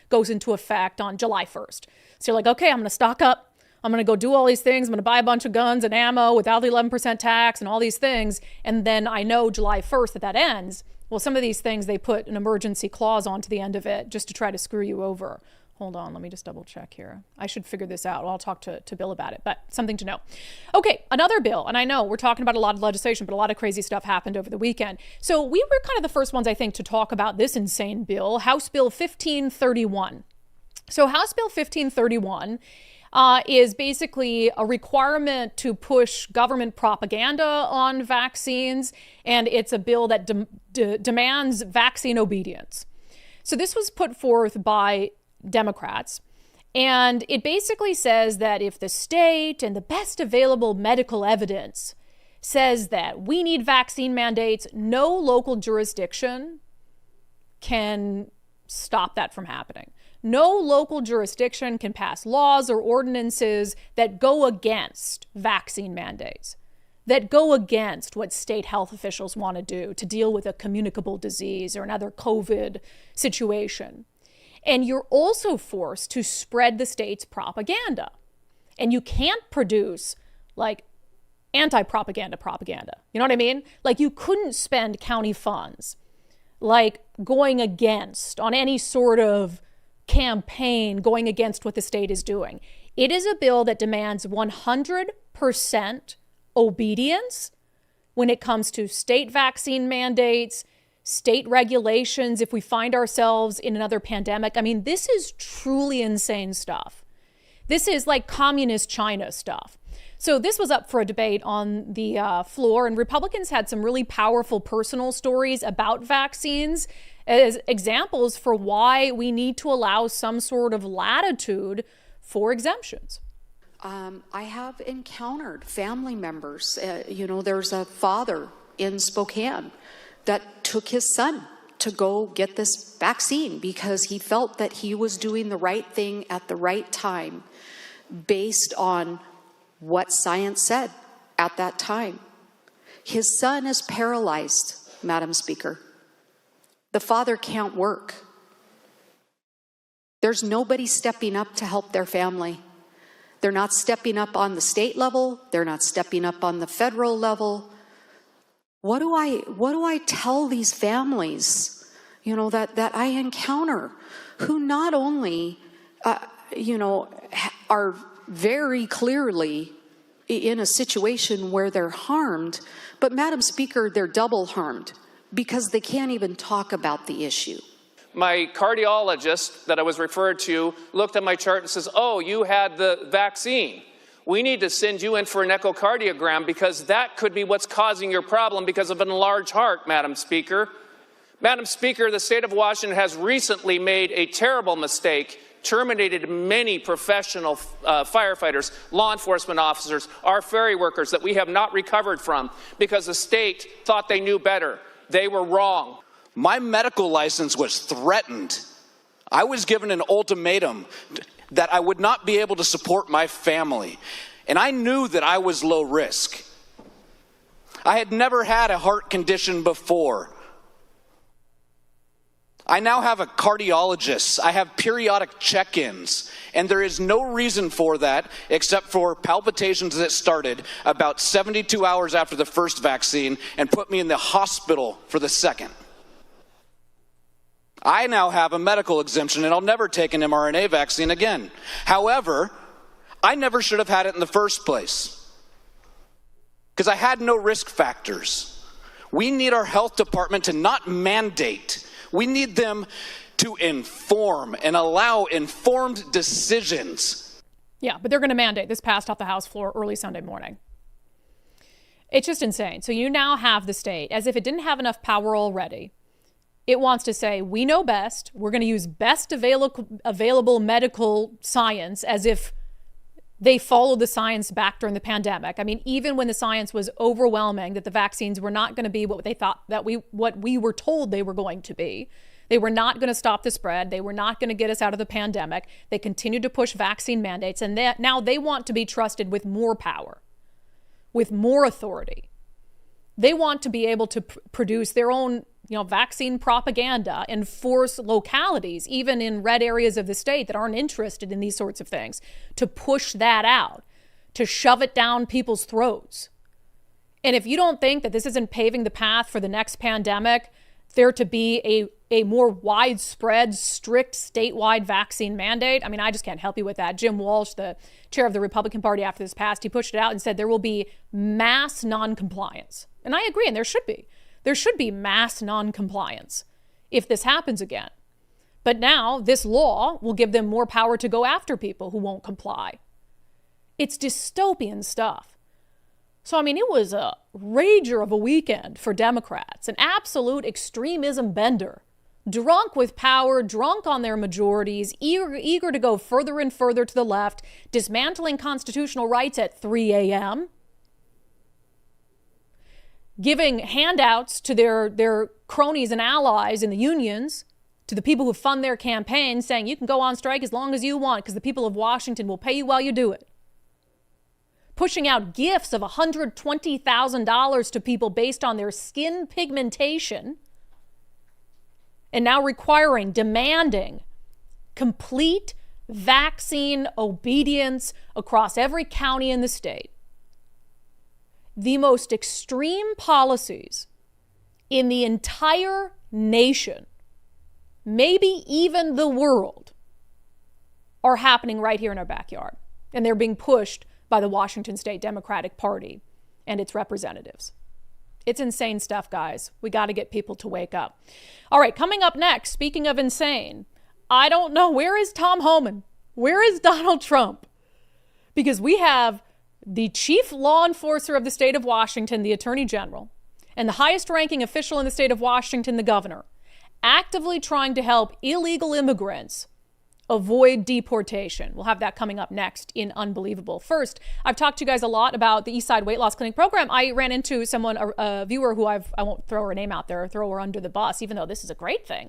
goes into effect on July 1st. So you're like, okay, I'm going to stock up. I'm going to go do all these things. I'm going to buy a bunch of guns and ammo without the 11% tax and all these things. And then I know July 1st that ends. Well, some of these things, they put an emergency clause onto the end of it just to try to screw you over. Hold on, let me just double check here. I should figure this out. I'll talk to Bill about it, but something to know. Okay, another bill, and I know we're talking about a lot of legislation, but a lot of crazy stuff happened over the weekend. So we were kind of the first ones, I think, to talk about this insane bill, House Bill 1531. So House Bill 1531 is basically a requirement to push government propaganda on vaccines, and it's a bill that demands vaccine obedience. So this was put forth by Democrats, and it basically says that if the state and the best available medical evidence says that we need vaccine mandates, no local jurisdiction can stop that from happening. No local jurisdiction can pass laws or ordinances that go against vaccine mandates, that go against what state health officials want to do to deal with a communicable disease or another COVID situation. And you're also forced to spread the state's propaganda. And you can't produce like anti-propaganda propaganda. You know what I mean? Like you couldn't spend county funds like going against on any sort of campaign going against what the state is doing. It is a bill that demands 100% obedience when it comes to state vaccine mandates, state regulations, if we find ourselves in another pandemic. I mean, this is truly insane stuff. This is like communist China stuff. So this was up for a debate on the floor, and Republicans had some really powerful personal stories about vaccines as examples for why we need to allow some sort of latitude for exemptions. I have encountered family members. There's a father in Spokane that took his son to go get this vaccine because he felt that he was doing the right thing at the right time based on what science said at that time. His son is paralyzed, Madam Speaker. The father can't work. There's nobody stepping up to help their family. They're not stepping up on the state level. They're not stepping up on the federal level. What do I tell these families, that I encounter who not only, are very clearly in a situation where they're harmed, but Madam Speaker, they're double harmed because they can't even talk about the issue. My cardiologist that I was referred to looked at my chart and says, oh, you had the vaccine. We need to send you in for an echocardiogram because that could be what's causing your problem because of an enlarged heart, Madam Speaker. Madam Speaker, the state of Washington has recently made a terrible mistake, terminated many professional firefighters, law enforcement officers, our ferry workers that we have not recovered from because the state thought they knew better. They were wrong. My medical license was threatened. I was given an ultimatum that I would not be able to support my family. And I knew that I was low risk. I had never had a heart condition before. I now have a cardiologist. I have periodic check-ins. And there is no reason for that except for palpitations that started about 72 hours after the first vaccine and put me in the hospital for the second. I now have a medical exemption and I'll never take an mRNA vaccine again. However, I never should have had it in the first place because I had no risk factors. We need our health department to not mandate. We need them to inform and allow informed decisions. Yeah, but they're going to mandate. This passed off the House floor early Sunday morning. It's just insane. So you now have the state, as if it didn't have enough power already. It wants to say, we know best. We're going to use best available medical science, as if they followed the science back during the pandemic. I mean, even when the science was overwhelming that the vaccines were not going to be what they thought what we were told they were going to be. They were not going to stop the spread. They were not going to get us out of the pandemic. They continued to push vaccine mandates, and now they want to be trusted with more power, with more authority. They want to be able to produce their own vaccine propaganda and force localities, even in red areas of the state that aren't interested in these sorts of things, to push that out, to shove it down people's throats. And if you don't think that this isn't paving the path for the next pandemic, there to be a more widespread, strict statewide vaccine mandate, I mean, I just can't help you with that. Jim Walsh, the chair of the Republican Party after this passed, he pushed it out and said there will be mass noncompliance. And I agree, and there should be. There should be mass noncompliance if this happens again. But now this law will give them more power to go after people who won't comply. It's dystopian stuff. So, I mean, it was a rager of a weekend for Democrats, an absolute extremism bender, drunk with power, drunk on their majorities, eager to go further and further to the left, dismantling constitutional rights at 3 a.m., giving handouts to their cronies and allies in the unions, to the people who fund their campaigns, saying you can go on strike as long as you want because the people of Washington will pay you while you do it. Pushing out gifts of $120,000 to people based on their skin pigmentation, and now demanding complete vaccine obedience across every county in the state. The most extreme policies in the entire nation, maybe even the world, are happening right here in our backyard. And they're being pushed by the Washington State Democratic Party and its representatives. It's insane stuff, guys. We got to get people to wake up. All right, coming up next, speaking of insane, I don't know, where is Tom Homan? Where is Donald Trump? Because we have the chief law enforcer of the state of Washington, the Attorney General, and the highest ranking official in the state of Washington, the governor, actively trying to help illegal immigrants avoid deportation. We'll have that coming up next in Unbelievable. First, I've talked to you guys a lot about the Eastside Weight Loss Clinic program. I ran into someone, a viewer who I won't throw her name out there, throw her under the bus, even though this is a great thing,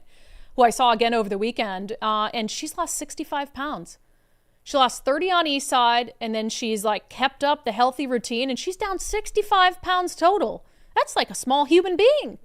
who I saw again over the weekend, and she's lost 65 pounds. She lost 30 on Eastside, and then she's kept up the healthy routine, and she's down 65 pounds total. That's like a small human being.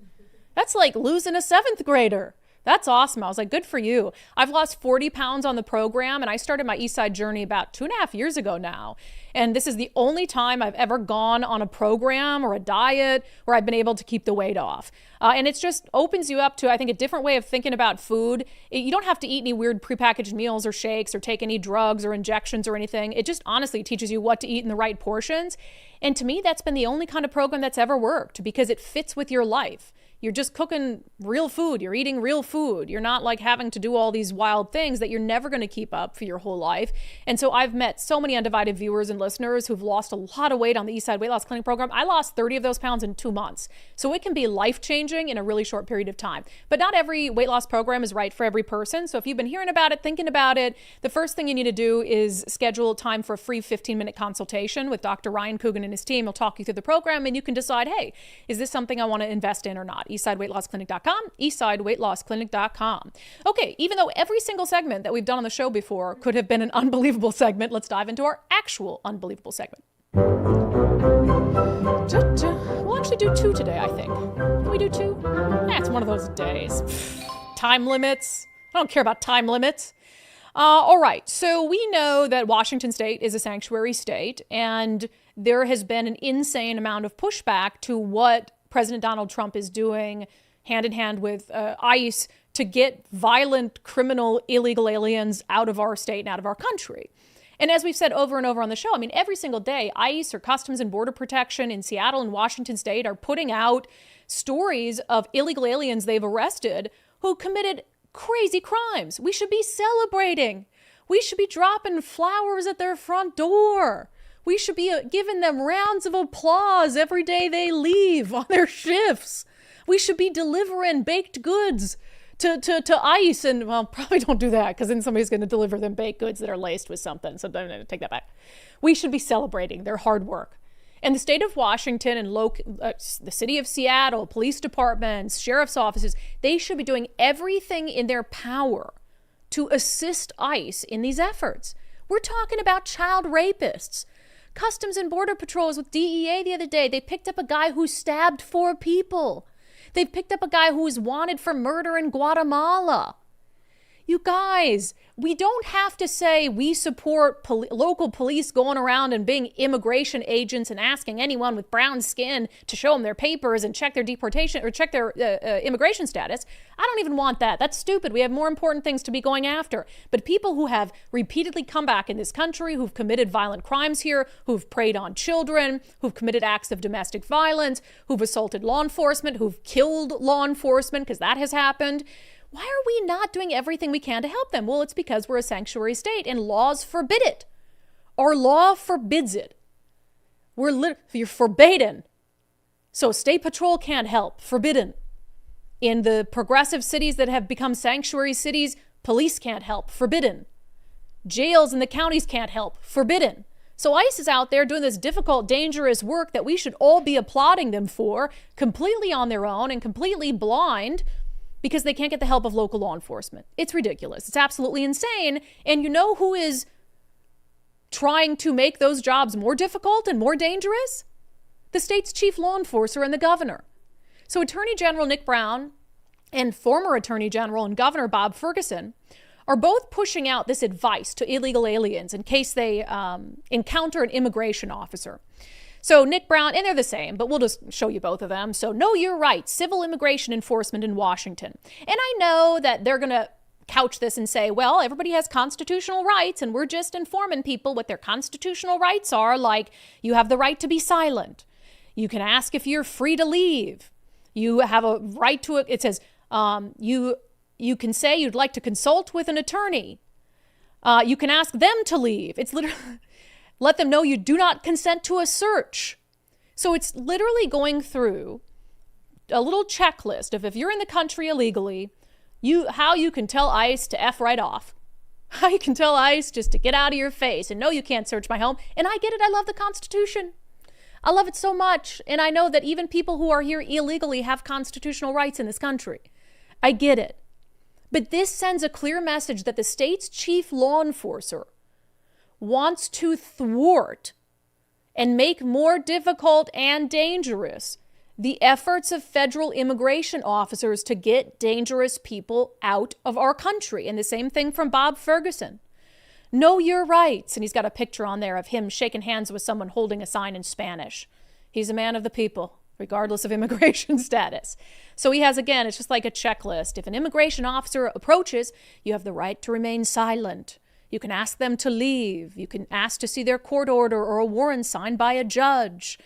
That's like losing a 7th grader. That's awesome. I was like, good for you. I've lost 40 pounds on the program, and I started my Eastside journey about 2.5 years ago now. And this is the only time I've ever gone on a program or a diet where I've been able to keep the weight off. And it just opens you up to, I think, a different way of thinking about food. You don't have to eat any weird prepackaged meals or shakes or take any drugs or injections or anything. It just honestly teaches you what to eat in the right portions. And to me, that's been the only kind of program that's ever worked because it fits with your life. You're just cooking real food. You're eating real food. You're not like having to do all these wild things that you're never going to keep up for your whole life. And so I've met so many Undivided viewers and listeners who've lost a lot of weight on the Eastside Weight Loss Clinic program. I lost 30 of those pounds in 2 months. So it can be life-changing in a really short period of time. But not every weight loss program is right for every person. So if you've been hearing about it, thinking about it, the first thing you need to do is schedule time for a free 15-minute consultation with Dr. Ryan Coogan and his team. He'll talk you through the program and you can decide, hey, is this something I want to invest in or not? EastsideWeightLossClinic.com, EastsideWeightLossClinic.com. Okay, even though every single segment that we've done on the show before could have been an unbelievable segment, let's dive into our actual unbelievable segment. We'll actually do 2 today, I think. Can we do 2? Yeah, it's one of those days. Time limits. I don't care about time limits. All right, so we know that Washington State is a sanctuary state, and there has been an insane amount of pushback to what President Donald Trump is doing hand in hand with ICE to get violent, criminal, illegal aliens out of our state and out of our country. And as we've said over and over on the show, I mean, every single day, ICE or Customs and Border Protection in Seattle and Washington State are putting out stories of illegal aliens they've arrested who committed crazy crimes. We should be celebrating. We should be dropping flowers at their front door. We should be giving them rounds of applause every day they leave on their shifts. We should be delivering baked goods to ICE. And, well, probably don't do that because then somebody's going to deliver them baked goods that are laced with something. So I'm going to take that back. We should be celebrating their hard work. And the state of Washington and the city of Seattle, police departments, sheriff's offices, they should be doing everything in their power to assist ICE in these efforts. We're talking about child rapists. Customs and Border Patrols with DEA the other day, they picked up a guy who stabbed 4 people. They picked up a guy who was wanted for murder in Guatemala. You guys, we don't have to say we support local police going around and being immigration agents and asking anyone with brown skin to show them their papers and check their deportation or check their immigration status. I don't even want that. That's stupid. We have more important things to be going after. But people who have repeatedly come back in this country, who've committed violent crimes here, who've preyed on children, who've committed acts of domestic violence, who've assaulted law enforcement, who've killed law enforcement, because that has happened. Why are we not doing everything we can to help them? Well, it's because we're a sanctuary state and laws forbid it. Our law forbids it. You're forbidden. So state patrol can't help. Forbidden. In the progressive cities that have become sanctuary cities, police can't help. Forbidden. Jails in the counties can't help. Forbidden. So ICE is out there doing this difficult, dangerous work that we should all be applauding them for, completely on their own and completely blind, because they can't get the help of local law enforcement. It's ridiculous. It's absolutely insane. And you know who is trying to make those jobs more difficult and more dangerous? The state's chief law enforcer and the governor. So Attorney General Nick Brown and former Attorney General and Governor Bob Ferguson are both pushing out this advice to illegal aliens in case they encounter an immigration officer. So Nick Brown, and they're the same, but we'll just show you both of them. So know your rights, civil immigration enforcement in Washington. And I know that they're going to couch this and say, well, everybody has constitutional rights, and we're just informing people what their constitutional rights are, like you have the right to be silent. You can ask if you're free to leave. You have a right to it. It says you can say you'd like to consult with an attorney. You can ask them to leave. It's literally... Let them know you do not consent to a search. So it's literally going through a little checklist of if you're in the country illegally, how you can tell ICE to F right off. How you can tell ICE just to get out of your face and no, you can't search my home. And I get it. I love the Constitution. I love it so much. And I know that even people who are here illegally have constitutional rights in this country. I get it. But this sends a clear message that the state's chief law enforcer wants to thwart and make more difficult and dangerous the efforts of federal immigration officers to get dangerous people out of our country. And the same thing from Bob Ferguson. Know your rights. And he's got a picture on there of him shaking hands with someone holding a sign in Spanish. He's a man of the people, regardless of immigration status. So he has, again, it's just like a checklist. If an immigration officer approaches, you have the right to remain silent. You can ask them to leave. You can ask to see their court order or a warrant signed by a judge.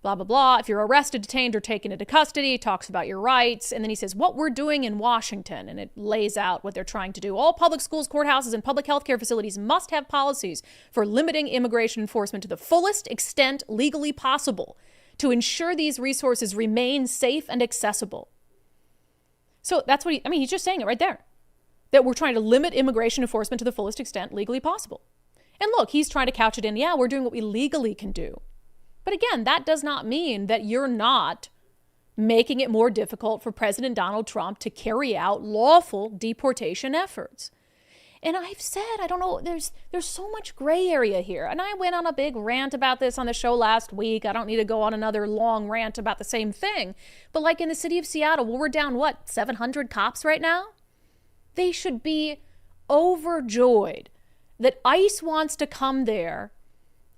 blah, blah, blah. If you're arrested, detained, or taken into custody, it talks about your rights. And then he says, what we're doing in Washington, and it lays out what they're trying to do. All public schools, courthouses, and public health care facilities must have policies for limiting immigration enforcement to the fullest extent legally possible to ensure these resources remain safe and accessible. So that's what he's just saying it right there, that we're trying to limit immigration enforcement to the fullest extent legally possible. And look, he's trying to couch it in, yeah, we're doing what we legally can do. But again, that does not mean that you're not making it more difficult for President Donald Trump to carry out lawful deportation efforts. And I've said, I don't know, there's so much gray area here. And I went on a big rant about this on the show last week. I don't need to go on another long rant about the same thing. But like in the city of Seattle, well, we're down, 700 cops right now? They should be overjoyed that ICE wants to come there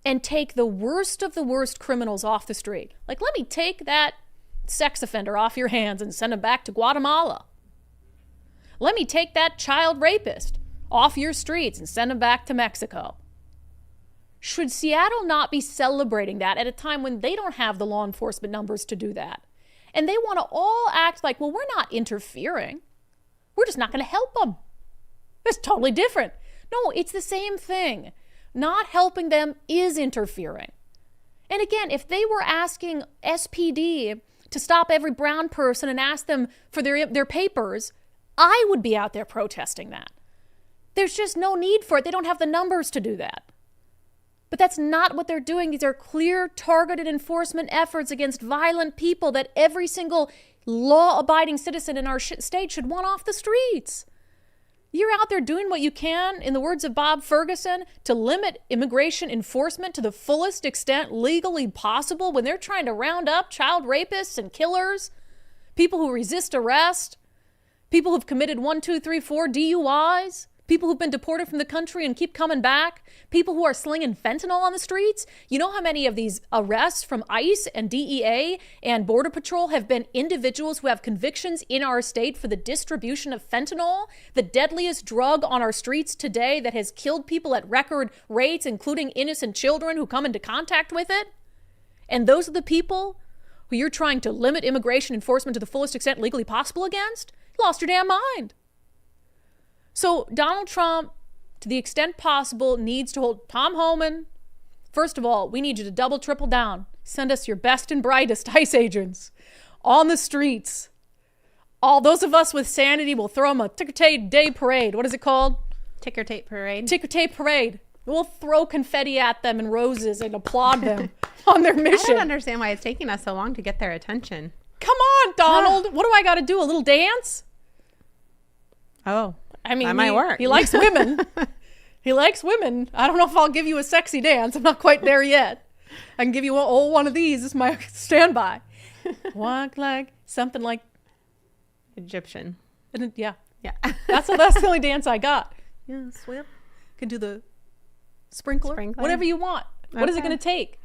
and take the worst of the worst criminals off the street. Like, let me take that sex offender off your hands and send him back to Guatemala. Let me take that child rapist off your streets and send him back to Mexico. Should Seattle not be celebrating that at a time when they don't have the law enforcement numbers to do that? And they want to all act like, well, we're not interfering. We're just not going to help them. That's totally different. No, it's the same thing. Not helping them is interfering. And again, if they were asking SPD to stop every brown person and ask them for their papers, I would be out there protesting that. There's just no need for it. They don't have the numbers to do that. But that's not what they're doing. These are clear, targeted enforcement efforts against violent people that every single law-abiding citizen in our state should want off the streets. You're out there doing what you can, in the words of Bob Ferguson, to limit immigration enforcement to the fullest extent legally possible when they're trying to round up child rapists and killers, people who resist arrest, people who've committed 1, 2, 3, 4 DUIs, people who've been deported from the country and keep coming back, people who are slinging fentanyl on the streets. You know how many of these arrests from ICE and DEA and Border Patrol have been individuals who have convictions in our state for the distribution of fentanyl, the deadliest drug on our streets today that has killed people at record rates, including innocent children who come into contact with it? And those are the people who you're trying to limit immigration enforcement to the fullest extent legally possible against? You lost your damn mind. So Donald Trump, to the extent possible, needs to hold Tom Homan. First of all, we need you to double, triple down. Send us your best and brightest ICE agents on the streets. All those of us with sanity will throw them a ticker-tape day parade. What is it called? Ticker-tape parade. Ticker-tape parade. We'll throw confetti at them and roses and applaud them on their mission. I don't understand why it's taking us so long to get their attention. Come on, Donald. What do I got to do? A little dance? Oh. I mean, that might work. He likes women. He likes women. I don't know if I'll give you a sexy dance. I'm not quite there yet. I can give you one of these as my standby. Walk like something like Egyptian. Yeah. Yeah. That's the only dance I got. Yeah, swim. Can do the sprinkler. Whatever you want. What is it going to take?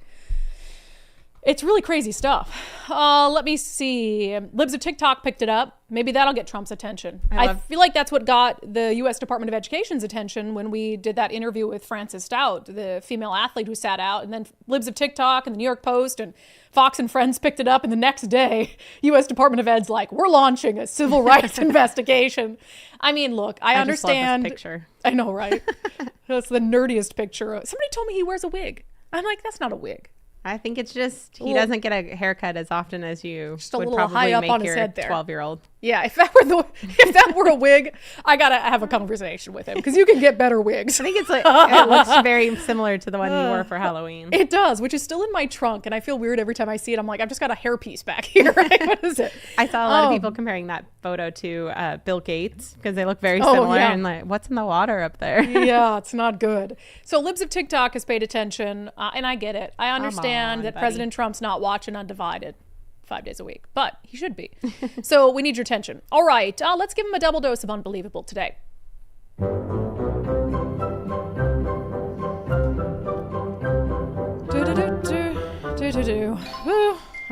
It's really crazy stuff. Let me see. Libs of TikTok picked it up. Maybe that'll get Trump's attention. I feel like that's what got the U.S. Department of Education's attention when we did that interview with Frances Stout, the female athlete who sat out. And then Libs of TikTok and the New York Post and Fox and Friends picked it up. And the next day, U.S. Department of Ed's like, we're launching a civil rights investigation. I mean, look, I understand. Just love this picture. I know, right? That's the nerdiest picture. Somebody told me he wears a wig. I'm like, that's not a wig. I think it's just he doesn't get a haircut as often as you just a would little probably high up make on his your head there. 12-year-old. Yeah, if that were a wig, I gotta have a conversation with him because you can get better wigs. I think it's like it looks very similar to the one you wore for Halloween. It does, which is still in my trunk, and I feel weird every time I see it. I'm like, I've just got a hairpiece back here. Right? What is it? I saw a lot of people comparing that photo to Bill Gates because they look very similar. Yeah. And like, what's in the water up there? Yeah, it's not good. So Libs of TikTok has paid attention, and I get it. I understand that President Trump's not watching Undivided 5 days a week, but he should be. So we need your attention. All right, let's give him a double dose of unbelievable today. I'm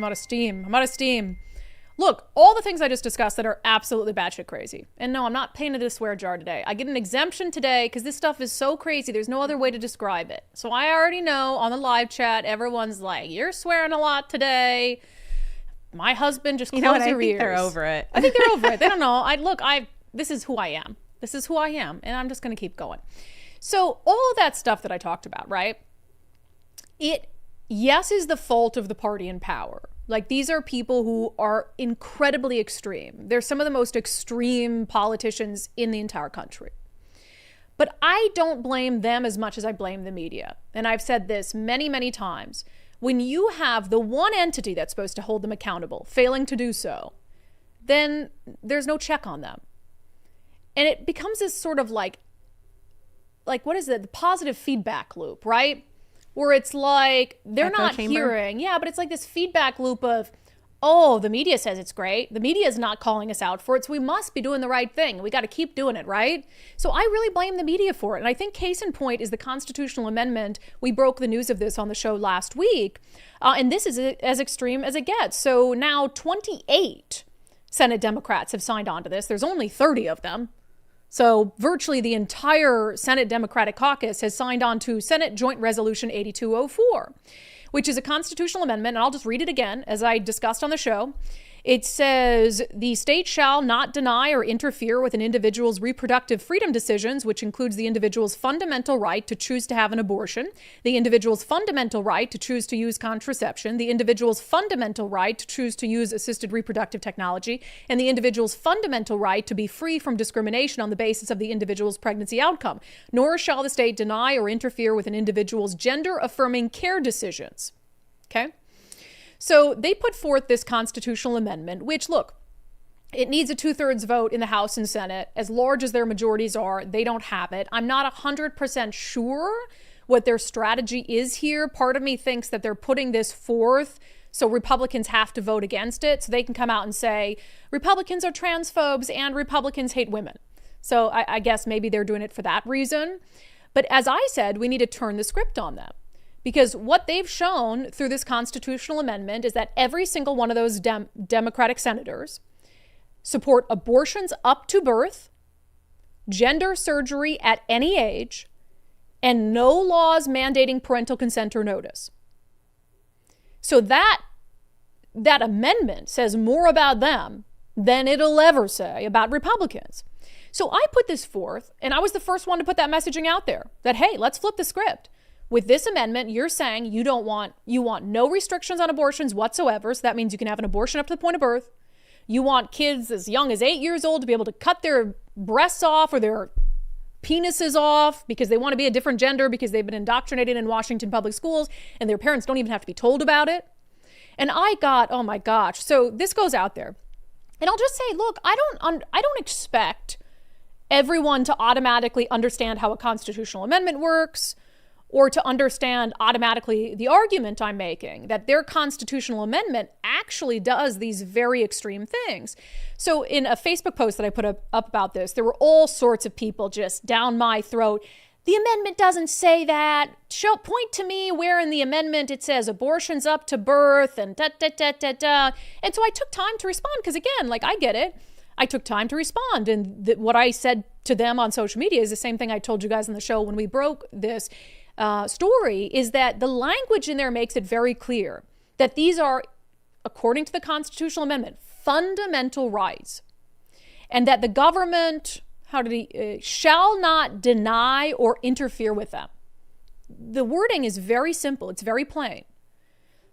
out of steam. Look, all the things I just discussed that are absolutely batshit crazy. And no, I'm not painted a swear jar today. I get an exemption today because this stuff is so crazy. There's no other way to describe it. So I already know on the live chat, everyone's like, you're swearing a lot today. My husband just closed your ears. I think they're over it. I think they're over it. They don't know. This is who I am. This is who I am. And I'm just going to keep going. So all of that stuff that I talked about, right? It, yes, is the fault of the party in power. Like, these are people who are incredibly extreme. They're some of the most extreme politicians in the entire country. But I don't blame them as much as I blame the media. And I've said this many, many times. When you have the one entity that's supposed to hold them accountable failing to do so, then there's no check on them. And it becomes this sort of like what is it? The positive feedback loop, right? Where it's like, they're Echo not chamber. hearing. Yeah, but it's like this feedback loop of, oh, the media says it's great. The media is not calling us out for it, so we must be doing the right thing. We got to keep doing it, right? So I really blame the media for it. And I think case in point is the constitutional amendment. We broke the news of this on the show last week. And this is as extreme as it gets. So now 28 Senate Democrats have signed on to this. There's only 30 of them. So virtually the entire Senate Democratic caucus has signed on to Senate Joint Resolution 8204, which is a constitutional amendment. And I'll just read it again, as I discussed on the show. It says, the state shall not deny or interfere with an individual's reproductive freedom decisions, which includes the individual's fundamental right to choose to have an abortion, the individual's fundamental right to choose to use contraception, the individual's fundamental right to choose to use assisted reproductive technology, and the individual's fundamental right to be free from discrimination on the basis of the individual's pregnancy outcome. Nor shall the state deny or interfere with an individual's gender-affirming care decisions. Okay? So they put forth this constitutional amendment, which, look, it needs a 2/3 vote in the House and Senate. As large as their majorities are, they don't have it. I'm not 100% sure what their strategy is here. Part of me thinks that they're putting this forth so Republicans have to vote against it, so they can come out and say, Republicans are transphobes and Republicans hate women. So I guess maybe they're doing it for that reason. But as I said, we need to turn the script on them. Because what they've shown through this constitutional amendment is that every single one of those Democratic senators support abortions up to birth, gender surgery at any age, and no laws mandating parental consent or notice. So that amendment says more about them than it'll ever say about Republicans. So I put this forth, and I was the first one to put that messaging out there, that, hey, let's flip the script. With this amendment, you're saying you want no restrictions on abortions whatsoever. So that means you can have an abortion up to the point of birth. You want kids as young as 8 years old to be able to cut their breasts off or their penises off because they want to be a different gender because they've been indoctrinated in Washington public schools and their parents don't even have to be told about it. And I got, oh my gosh. So this goes out there. And I'll just say, look, I don't expect everyone to automatically understand how a constitutional amendment works, or to understand automatically the argument I'm making, that their constitutional amendment actually does these very extreme things. So in a Facebook post that I put up about this, there were all sorts of people just down my throat. The amendment doesn't say that. Point to me where in the amendment it says abortions up to birth and da-da-da-da-da. And so I took time to respond because, again, like, I get it. I took time to respond. And what I said to them on social media is the same thing I told you guys on the show when we broke this story, is that the language in there makes it very clear that these are, according to the constitutional amendment, fundamental rights, and that the government, shall not deny or interfere with them. The wording is very simple. It's very plain.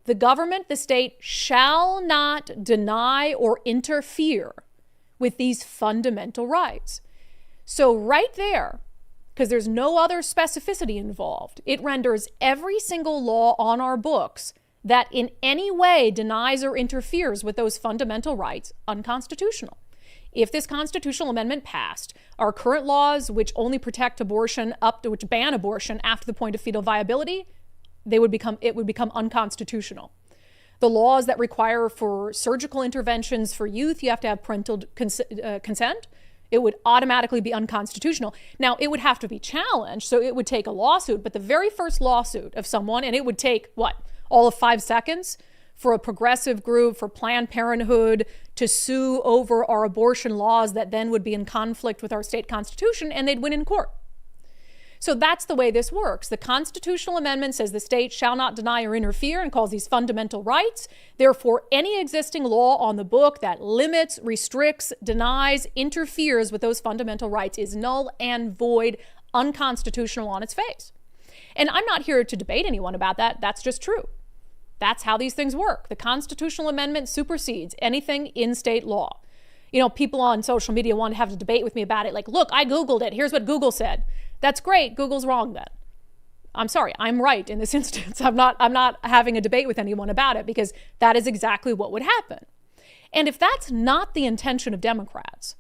The government, the state, shall not deny or interfere with these fundamental rights. So right there, because there's no other specificity involved, it renders every single law on our books that in any way denies or interferes with those fundamental rights unconstitutional. If this constitutional amendment passed, our current laws, which only protect abortion which ban abortion after the point of fetal viability, it would become unconstitutional. The laws that require for surgical interventions for youth, you have to have parental consent. It would automatically be unconstitutional. Now, it would have to be challenged, so it would take a lawsuit, but the very first lawsuit of someone, and it would take, all of 5 seconds for a progressive group, for Planned Parenthood to sue over our abortion laws that then would be in conflict with our state constitution, and they'd win in court. So that's the way this works. The constitutional amendment says the state shall not deny or interfere and calls these fundamental rights. Therefore, any existing law on the book that limits, restricts, denies, interferes with those fundamental rights is null and void, unconstitutional on its face. And I'm not here to debate anyone about that. That's just true. That's how these things work. The constitutional amendment supersedes anything in state law. You know, people on social media want to have a debate with me about it. Like, look, I Googled it. Here's what Google said. That's great. Google's wrong then. I'm sorry. I'm right in this instance. I'm not having a debate with anyone about it because that is exactly what would happen. And if that's not the intention of Democrats,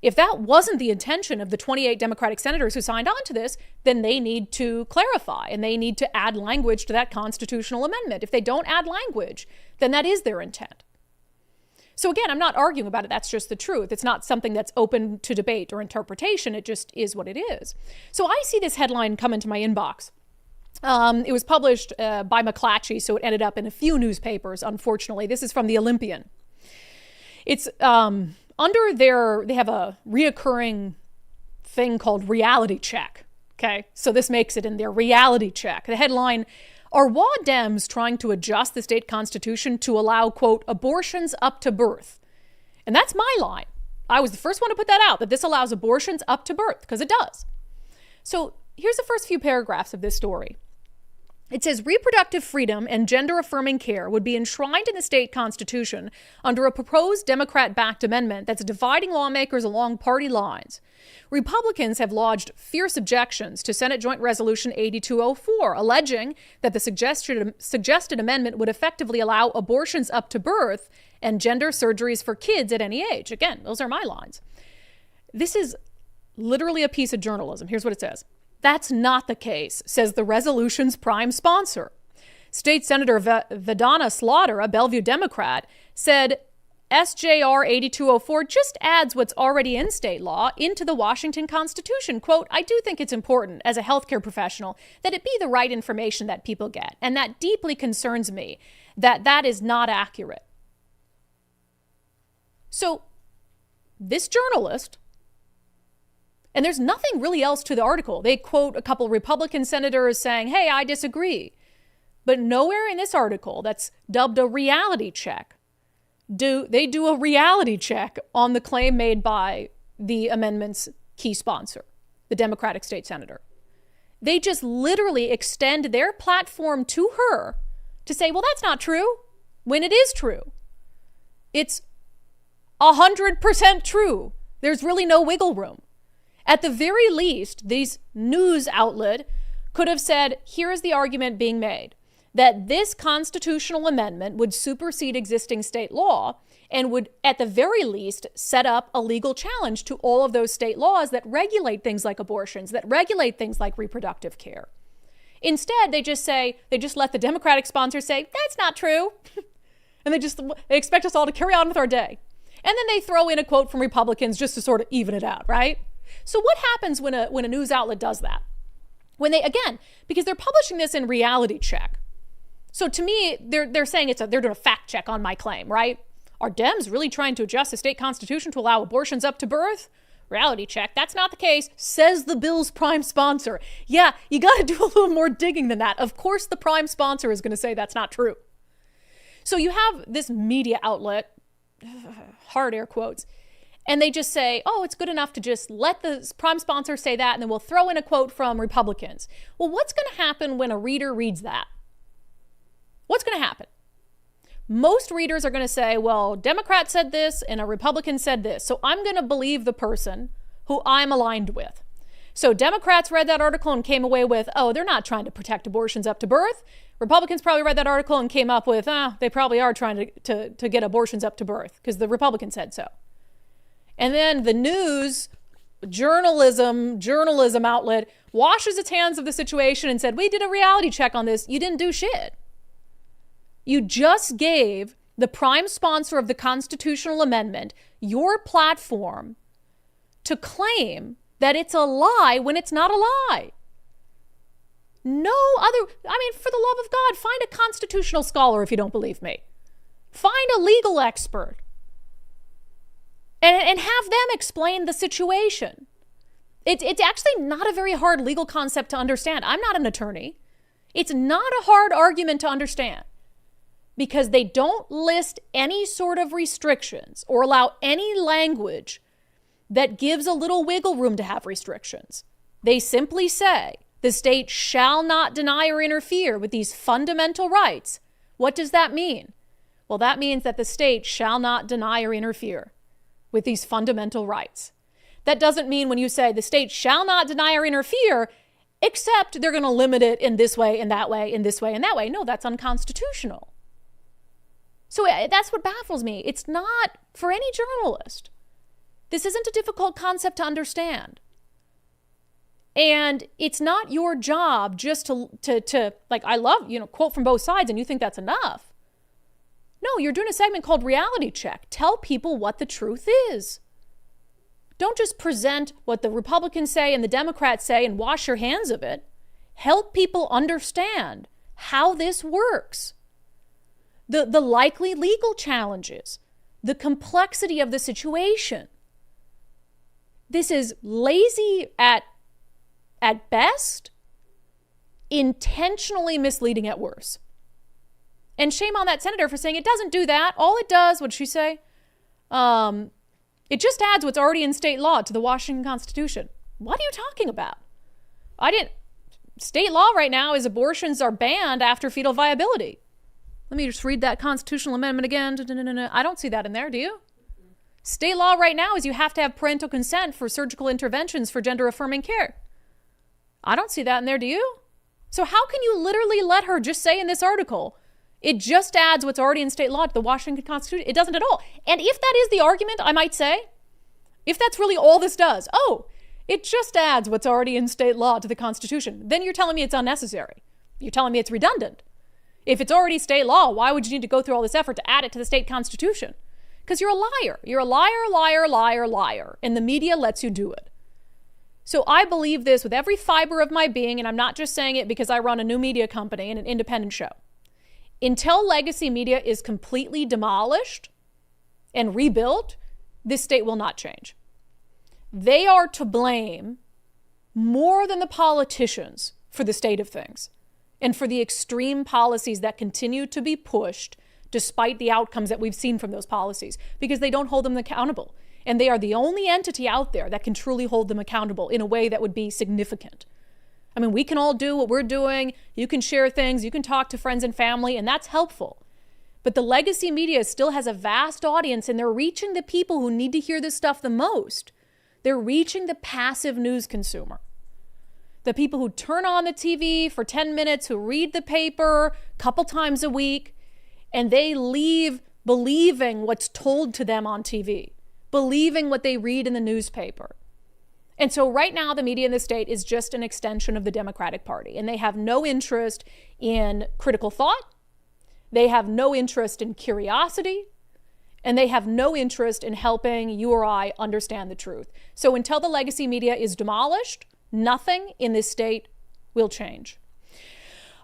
if that wasn't the intention of the 28 Democratic senators who signed on to this, then they need to clarify and they need to add language to that constitutional amendment. If they don't add language, then that is their intent. So again, I'm not arguing about it. That's just the truth. It's not something that's open to debate or interpretation. It just is what it is. So I see this headline come into my inbox. It was published by McClatchy, so it ended up in a few newspapers, unfortunately. This is from the Olympian. It's they have a reoccurring thing called Reality Check. Okay, so this makes it in their Reality Check. The headline, are WA Dems trying to adjust the state constitution to allow, quote, abortions up to birth? And that's my line. I was the first one to put that out, that this allows abortions up to birth, because it does. So here's the first few paragraphs of this story. It says reproductive freedom and gender-affirming care would be enshrined in the state constitution under a proposed Democrat-backed amendment that's dividing lawmakers along party lines. Republicans have lodged fierce objections to Senate Joint Resolution 8204, alleging that the suggested amendment would effectively allow abortions up to birth and gender surgeries for kids at any age. Again, those are my lines. This is literally a piece of journalism. Here's what it says. That's not the case, says the resolution's prime sponsor. State Senator Vedana Slaughter, a Bellevue Democrat, said SJR 8204 just adds what's already in state law into the Washington Constitution. Quote, I do think it's important as a healthcare professional that it be the right information that people get. And that deeply concerns me that that is not accurate. So this journalist, and there's nothing really else to the article. They quote a couple Republican senators saying, hey, I disagree. But nowhere in this article that's dubbed a reality check do a reality check on the claim made by the amendment's key sponsor, the Democratic state senator. They just literally extend their platform to her to say, well, that's not true, when it is true. It's 100% true. There's really no wiggle room. At the very least, these news outlet could have said, here is the argument being made, that this constitutional amendment would supersede existing state law and would, at the very least, set up a legal challenge to all of those state laws that regulate things like abortions, that regulate things like reproductive care. Instead, they just let the Democratic sponsors say, that's not true. And they expect us all to carry on with our day. And then they throw in a quote from Republicans just to sort of even it out, right? So what happens when a news outlet does that? When they, again, because they're publishing this in Reality Check. So to me, they're saying they're doing a fact check on my claim, right? Are Dems really trying to adjust the state constitution to allow abortions up to birth? Reality check. That's not the case, says the bill's prime sponsor. Yeah, you got to do a little more digging than that. Of course, the prime sponsor is going to say that's not true. So you have this media outlet, hard air quotes, and they just say, oh, it's good enough to just let the prime sponsor say that, and then we'll throw in a quote from Republicans. Well, what's going to happen when a reader reads that? What's going to happen? Most readers are going to say, well, Democrat said this and a Republican said this, so I'm going to believe the person who I'm aligned with. So Democrats read that article and came away with, oh, they're not trying to protect abortions up to birth. Republicans probably read that article and came up with, they probably are trying to get abortions up to birth because the Republican said so. And then the news, journalism outlet washes its hands of the situation and said, we did a reality check on this. You didn't do shit. You just gave the prime sponsor of the constitutional amendment your platform to claim that it's a lie when it's not a lie. No other, I mean, for the love of God, find a constitutional scholar if you don't believe me. Find a legal expert and have them explain the situation. It's actually not a very hard legal concept to understand. I'm not an attorney. It's not a hard argument to understand because they don't list any sort of restrictions or allow any language that gives a little wiggle room to have restrictions. They simply say the state shall not deny or interfere with these fundamental rights. What does that mean? Well, that means that the state shall not deny or interfere with these fundamental rights. That doesn't mean when you say the state shall not deny or interfere, except they're going to limit it in this way, in that way, in this way, and that way. No, that's unconstitutional. So that's what baffles me. It's not for any journalist. This isn't a difficult concept to understand. And it's not your job just to like, I love, quote from both sides, and you think that's enough. No, you're doing a segment called Reality Check. Tell people what the truth is. Don't just present what the Republicans say and the Democrats say and wash your hands of it. Help people understand how this works. The likely legal challenges, the complexity of the situation. This is lazy at best, intentionally misleading at worst. And shame on that senator for saying it doesn't do that. All it does, what'd she say? It just adds what's already in state law to the Washington Constitution. What are you talking about? State law right now is abortions are banned after fetal viability. Let me just read that constitutional amendment again. I don't see that in there, do you? State law right now is you have to have parental consent for surgical interventions for gender affirming care. I don't see that in there, do you? So how can you literally let her just say in this article, it just adds what's already in state law to the Washington Constitution? It doesn't at all. And if that is the argument, I might say, if that's really all this does, it just adds what's already in state law to the Constitution, then you're telling me it's unnecessary. You're telling me it's redundant. If it's already state law, why would you need to go through all this effort to add it to the state constitution? Because you're a liar. You're a liar, and the media lets you do it. So I believe this with every fiber of my being, and I'm not just saying it because I run a new media company and an independent show. Until legacy media is completely demolished and rebuilt, this state will not change. They are to blame more than the politicians for the state of things and for the extreme policies that continue to be pushed despite the outcomes that we've seen from those policies, because they don't hold them accountable. And they are the only entity out there that can truly hold them accountable in a way that would be significant. I mean, we can all do what we're doing. You can share things. You can talk to friends and family, and that's helpful. But the legacy media still has a vast audience, and they're reaching the people who need to hear this stuff the most. They're reaching the passive news consumer. The people who turn on the TV for 10 minutes, who read the paper a couple times a week, and they leave believing what's told to them on TV, believing what they read in the newspaper. And so right now, the media in the state is just an extension of the Democratic Party, and they have no interest in critical thought. They have no interest in curiosity, and they have no interest in helping you or I understand the truth. So until the legacy media is demolished, nothing in this state will change.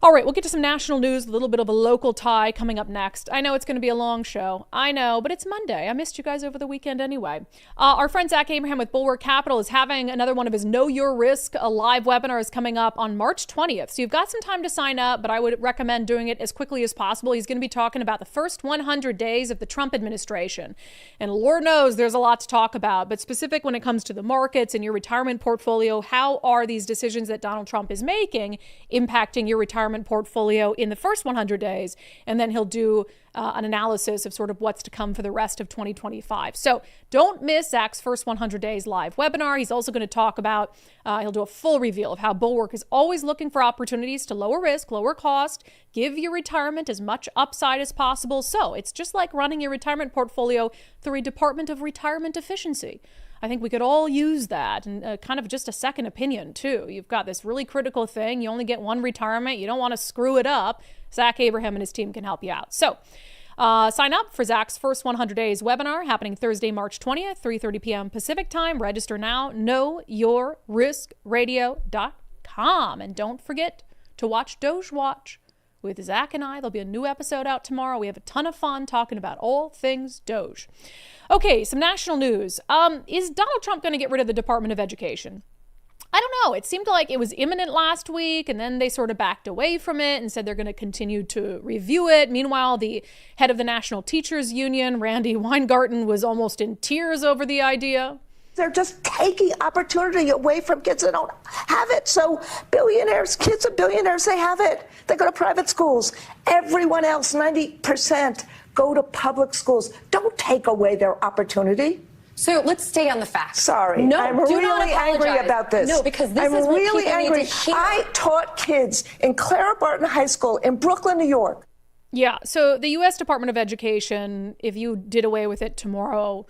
All right, we'll get to some national news, a little bit of a local tie coming up next. I know it's going to be a long show. I know, but it's Monday. I missed you guys over the weekend anyway. Our friend Zach Abraham with Bulwark Capital is having another one of his Know Your Risk live webinars coming up on March 20th. So you've got some time to sign up, but I would recommend doing it as quickly as possible. He's going to be talking about the first 100 days of the Trump administration. And Lord knows there's a lot to talk about, but specific when it comes to the markets and your retirement portfolio, how are these decisions that Donald Trump is making impacting your retirement portfolio in the first 100 days, and then he'll do an analysis of sort of what's to come for the rest of 2025. So don't miss Zach's first 100 days live webinar. He's also going to talk about, he'll do a full reveal of how Bulwark is always looking for opportunities to lower risk, lower cost, give your retirement as much upside as possible. So it's just like running your retirement portfolio through a Department of Retirement Efficiency. I think we could all use that, and kind of just a second opinion, too. You've got this really critical thing. You only get one retirement. You don't want to screw it up. Zach Abraham and his team can help you out. So sign up for Zach's first 100 days webinar happening Thursday, March 20th, 3:30 p.m. Pacific time. Register now, knowyourriskradio.com. And don't forget to watch Doge Watch with Zach and I. There'll be a new episode out tomorrow. We have a ton of fun talking about all things Doge. Okay, some national news. Is Donald Trump going to get rid of the Department of Education? I don't know. It seemed like it was imminent last week, and then they sort of backed away from it and said they're going to continue to review it. Meanwhile, the head of the National Teachers Union, Randi Weingarten, was almost in tears over the idea. They're just taking opportunity away from kids that don't have it. So billionaires, kids of billionaires, they have it. They go to private schools. Everyone else, 90%, go to public schools. Don't take away their opportunity. So let's stay on the facts. Sorry, no, I'm do really not angry about this. No, because this I'm is what really people angry. need to hear. I taught kids in Clara Barton High School in Brooklyn, New York. Yeah, so the U.S. Department of Education, if you did away with it tomorrow,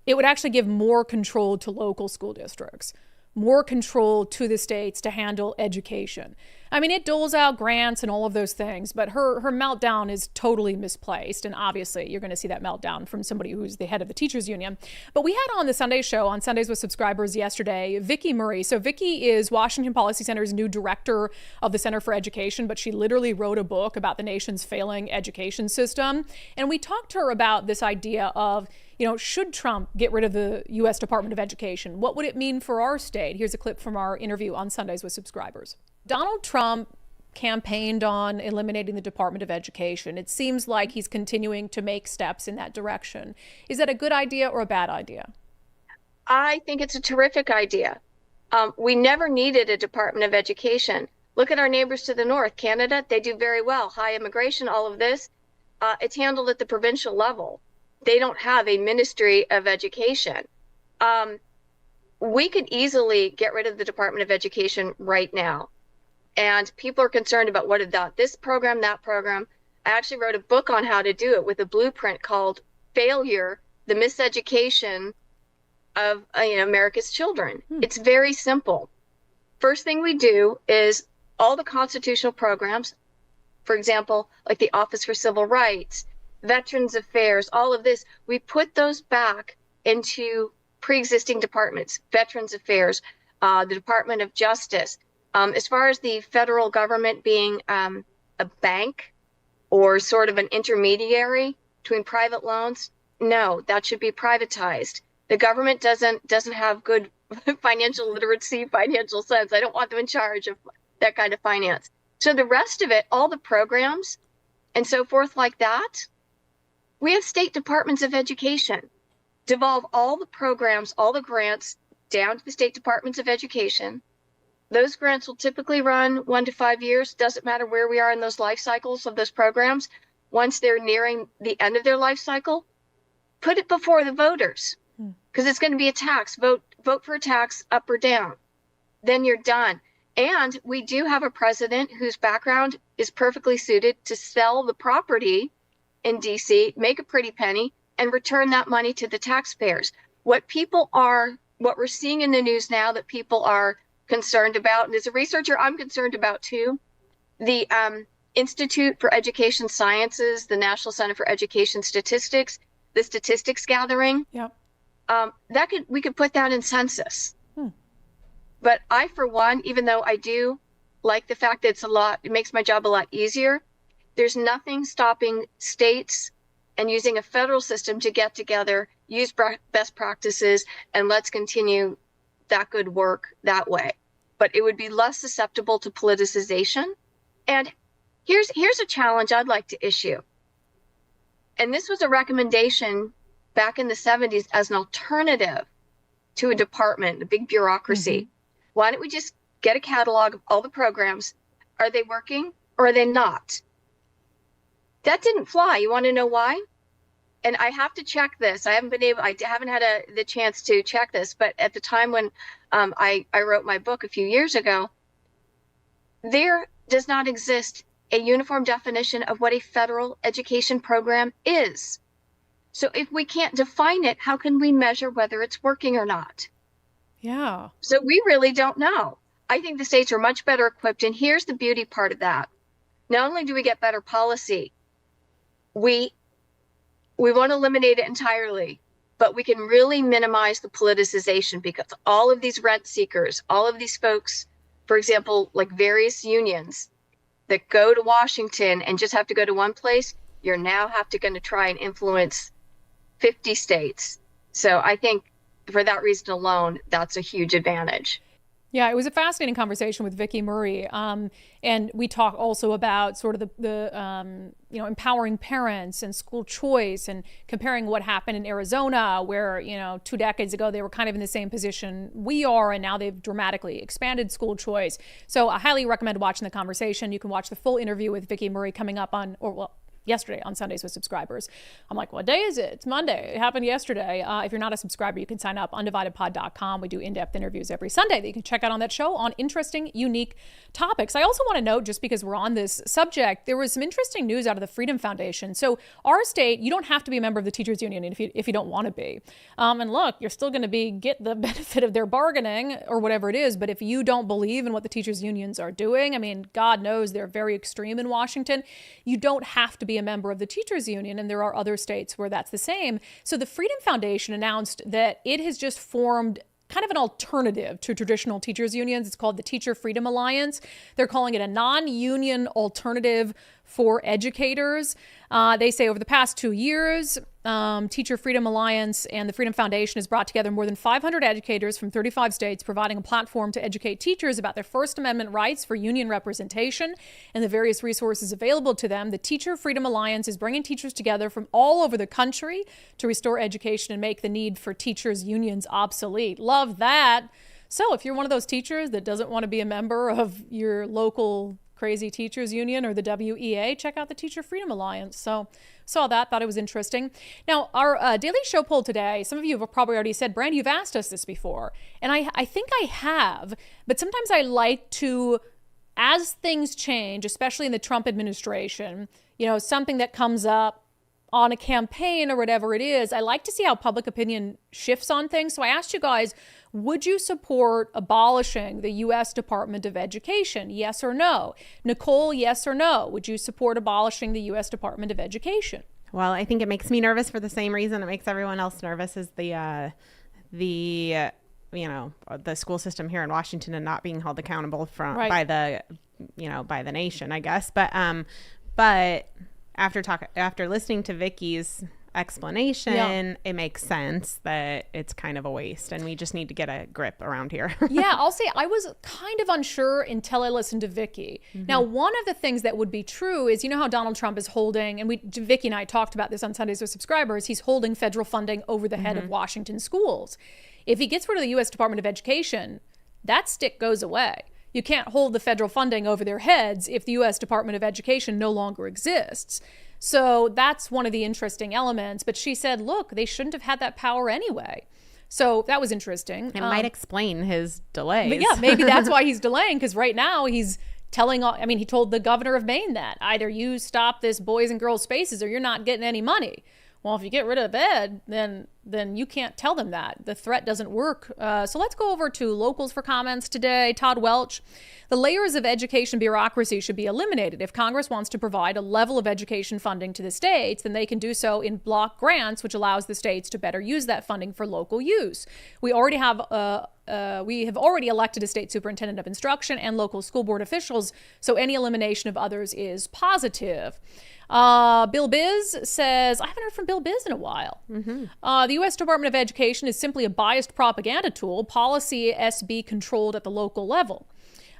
it would actually give more control to local school districts, more control to the states to handle education. I mean, it doles out grants and all of those things, but her meltdown is totally misplaced. And obviously, you're going to see that meltdown from somebody who's the head of the teachers union. But we had on the Sunday show, on Sundays with Subscribers yesterday, Vicki Murray. So Vicki is Washington Policy Center's new director of the Center for Education, but she literally wrote a book about the nation's failing education system. And we talked to her about this idea of, should Trump get rid of the U.S. Department of Education? What would it mean for our state? Here's a clip from our interview on Sundays with Subscribers. Donald Trump campaigned on eliminating the Department of Education. It seems like he's continuing to make steps in that direction. Is that a good idea or a bad idea? I think it's a terrific idea. We never needed a Department of Education. Look at our neighbors to the north, Canada. They do very well. High immigration, all of this. It's handled at the provincial level. They don't have a Ministry of Education. We could easily get rid of the Department of Education right now. And people are concerned about what about this program, that program. I actually wrote a book on how to do it with a blueprint called Failure, the Miseducation of America's Children. It's very simple. First thing we do is all the constitutional programs, for example, like the Office for Civil Rights, Veterans Affairs, all of this, we put those back into pre-existing departments, Veterans Affairs, the Department of Justice. As far as the federal government being a bank or sort of an intermediary between private loans, no, that should be privatized. The government doesn't have good financial literacy, financial sense. I don't want them in charge of that kind of finance. So the rest of it, all the programs and so forth like that, we have state departments of education. Devolve all the programs, all the grants down to the state departments of education. Those grants will typically run 1 to 5 years. Doesn't matter where we are in those life cycles of those programs. Once they're nearing the end of their life cycle, put it before the voters, because it's going to be a tax. Vote for a tax, up or down. Then you're done. And we do have a president whose background is perfectly suited to sell the property in DC, make a pretty penny, and return that money to the taxpayers. What we're seeing in the news now that people are concerned about, and as a researcher, I'm concerned about too, the Institute for Education Sciences, the National Center for Education Statistics, the statistics gathering. Yep. We could put that in census. But I, for one, even though I do like the fact that it makes my job a lot easier, there's nothing stopping states and using a federal system to get together, use best practices, and let's continue that good work that way. But it would be less susceptible to politicization. And here's a challenge I'd like to issue. And this was a recommendation back in the 70s as an alternative to a department, a big bureaucracy. Why don't we just get a catalog of all the programs? Are they working or are they not? That didn't fly. You want to know why? And I have to check this. I haven't had the chance to check this, but at the time when I wrote my book a few years ago, there does not exist a uniform definition of what a federal education program is. So if we can't define it, how can we measure whether it's working or not? Yeah. So we really don't know. I think the states are much better equipped. And here's the beauty part of that. Not only do we get better policy, we won't eliminate it entirely, but we can really minimize the politicization, because all of these rent seekers, all of these folks, for example, like various unions, that go to Washington and just have to go to one place, you're now going to try and influence 50 states. So I think for that reason alone, that's a huge advantage. Yeah, it was a fascinating conversation with Vicki Murray. And we talk also about sort of the empowering parents and school choice and comparing what happened in Arizona, where, 2 decades ago, they were kind of in the same position we are, and now they've dramatically expanded school choice. So I highly recommend watching the conversation. You can watch the full interview with Vicki Murray coming up yesterday on Sundays with Subscribers. I'm like, what day is it? It's Monday. It happened yesterday. If you're not a subscriber, you can sign up, undividedpod.com. We do in-depth interviews every Sunday that you can check out on that show on interesting, unique topics. I also want to note, just because we're on this subject, there was some interesting news out of the Freedom Foundation. So our state, you don't have to be a member of the teachers union if you don't want to be. And look, you're still going to get the benefit of their bargaining or whatever it is. But if you don't believe in what the teachers unions are doing, I mean, God knows they're very extreme in Washington. You don't have to be a member of the teachers union, and there are other states where that's the same. So the Freedom Foundation announced that it has just formed kind of an alternative to traditional teachers unions. It's called the Teacher Freedom Alliance. They're calling it a non-union alternative for educators. They say over the past 2 years, Teacher Freedom Alliance and the Freedom Foundation has brought together more than 500 educators from 35 states, providing a platform to educate teachers about their First Amendment rights for union representation and the various resources available to them. The Teacher Freedom Alliance is bringing teachers together from all over the country to restore education and make the need for teachers' unions obsolete. Love that. So if you're one of those teachers that doesn't want to be a member of your local crazy teachers union or the WEA, check out the Teacher Freedom Alliance. So saw that, thought it was interesting. Now, our Daily Show poll today, some of you have probably already said, Brandi, you've asked us this before. And I think I have, but sometimes I like to, as things change, especially in the Trump administration, something that comes up on a campaign or whatever it is, I like to see how public opinion shifts on things. So I asked you guys, would you support abolishing the U.S. Department of Education? Yes or no? Nicole, yes or no? Would you support abolishing the U.S. Department of Education? Well, I think it makes me nervous for the same reason it makes everyone else nervous, is the school system here in Washington and not being held accountable by the nation, I guess. But after listening to Vicki's explanation, it makes sense that it's kind of a waste and we just need to get a grip around here. Yeah, I'll say I was kind of unsure until I listened to Vicki. Mm-hmm. Now, one of the things that would be true is, how Donald Trump is holding, and Vicki and I talked about this on Sundays with Subscribers, he's holding federal funding over the head of Washington schools. If he gets rid of the U.S. Department of Education, that stick goes away. You can't hold the federal funding over their heads if the U.S. Department of Education no longer exists. So that's one of the interesting elements. But she said, look, they shouldn't have had that power anyway. So that was interesting. It might explain his delays. But yeah, maybe that's why he's delaying, because right now he's he told the governor of Maine that either you stop this boys and girls spaces or you're not getting any money. Well, if you get rid of ed, then you can't tell them that. The threat doesn't work. So let's go over to locals for comments today. Todd Welch, the layers of education bureaucracy should be eliminated. If Congress wants to provide a level of education funding to the states, then they can do so in block grants, which allows the states to better use that funding for local use. We have already elected a state superintendent of instruction and local school board officials, so any elimination of others is positive. Bill Biz says, I haven't heard from Bill Biz in a while. Mm-hmm. The U.S. Department of Education is simply a biased propaganda tool, policy SB controlled at the local level.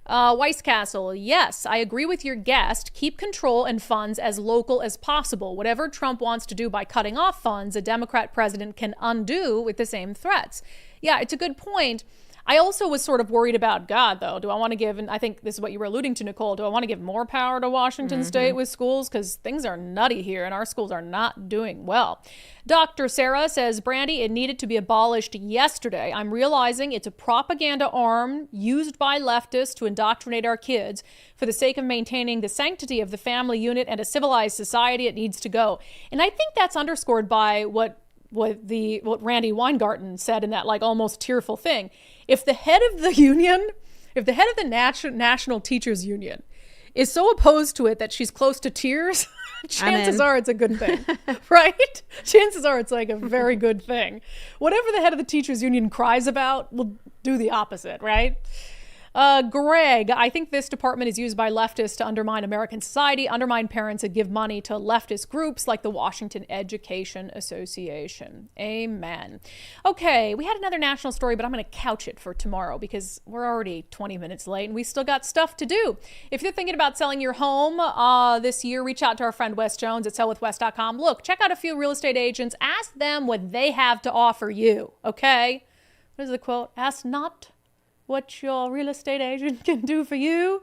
Weisscastle, yes, I agree with your guest. Keep control and funds as local as possible. Whatever Trump wants to do by cutting off funds, a Democrat president can undo with the same threats. Yeah, it's a good point. I also was sort of worried about God, though. Do I want to give, and I think this is what you were alluding to, Nicole, do I want to give more power to Washington State with schools? Because things are nutty here and our schools are not doing well. Dr. Sarah says, Brandi, it needed to be abolished yesterday. I'm realizing it's a propaganda arm used by leftists to indoctrinate our kids. For the sake of maintaining the sanctity of the family unit and a civilized society, it needs to go. And I think that's underscored by what Randi Weingarten said in that almost tearful thing. If the head of the union, if the head of the National Teachers Union is so opposed to it that she's close to tears, chances are it's a good thing, right? Chances are it's a very good thing. Whatever the head of the teachers union cries about, will do the opposite, right? Greg, I think this department is used by leftists to undermine American society, undermine parents, and give money to leftist groups like the Washington Education Association. Amen. Okay, we had another national story, but I'm going to couch it for tomorrow because we're already 20 minutes late and we still got stuff to do. If you're thinking about selling your home this year, reach out to our friend Wes Jones at sellwithwes.com. Look, check out a few real estate agents. Ask them what they have to offer you, okay? What is the quote? Ask not what your real estate agent can do for you.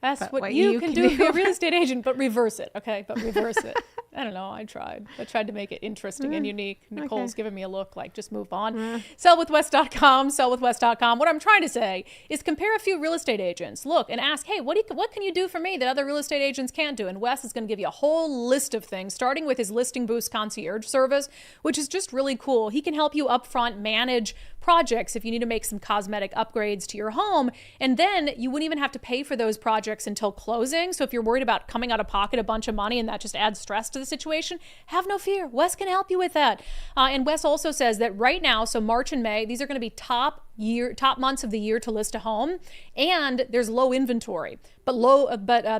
That's what you can do for your real estate agent, but reverse it, okay? But reverse it. I don't know. I tried to make it interesting and unique. Nicole's giving me a look like, just move on. Sellwithwes.com, sellwithwes.com. What I'm trying to say is compare a few real estate agents. Look and ask, hey, what can you do for me that other real estate agents can't do? And Wes is going to give you a whole list of things, starting with his Listing Boost concierge service, which is just really cool. He can help you upfront manage projects if you need to make some cosmetic upgrades to your home. And then you wouldn't even have to pay for those projects until closing. So if you're worried about coming out of pocket a bunch of money and that just adds stress to the situation, have no fear. Wes can help you with that. And Wes also says that right now, so March and May, these are going to be top months of the year to list a home, and there's low inventory, but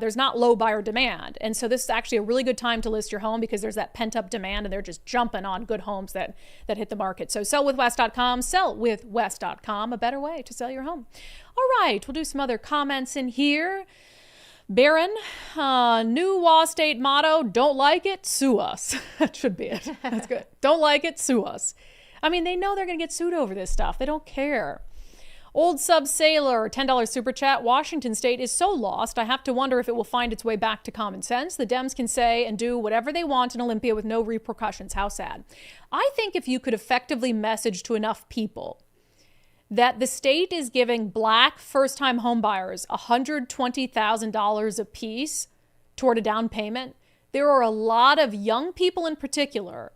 there's not low buyer demand. And so this is actually a really good time to list your home because there's that pent up demand and they're just jumping on good homes that hit the market. So sellwithwes.com, sellwithwes.com, a better way to sell your home. All right, we'll do some other comments in here. Barron, new WA state motto, don't like it, sue us. That should be it. That's good. Don't like it, sue us. I mean, they know they're going to get sued over this stuff. They don't care. Old Sub Sailor, $10 super chat. Washington state is so lost, I have to wonder if it will find its way back to common sense. The Dems can say and do whatever they want in Olympia with no repercussions. How sad. I think if you could effectively message to enough people that the state is giving Black first-time homebuyers $120,000 apiece toward a down payment, there are a lot of young people in particular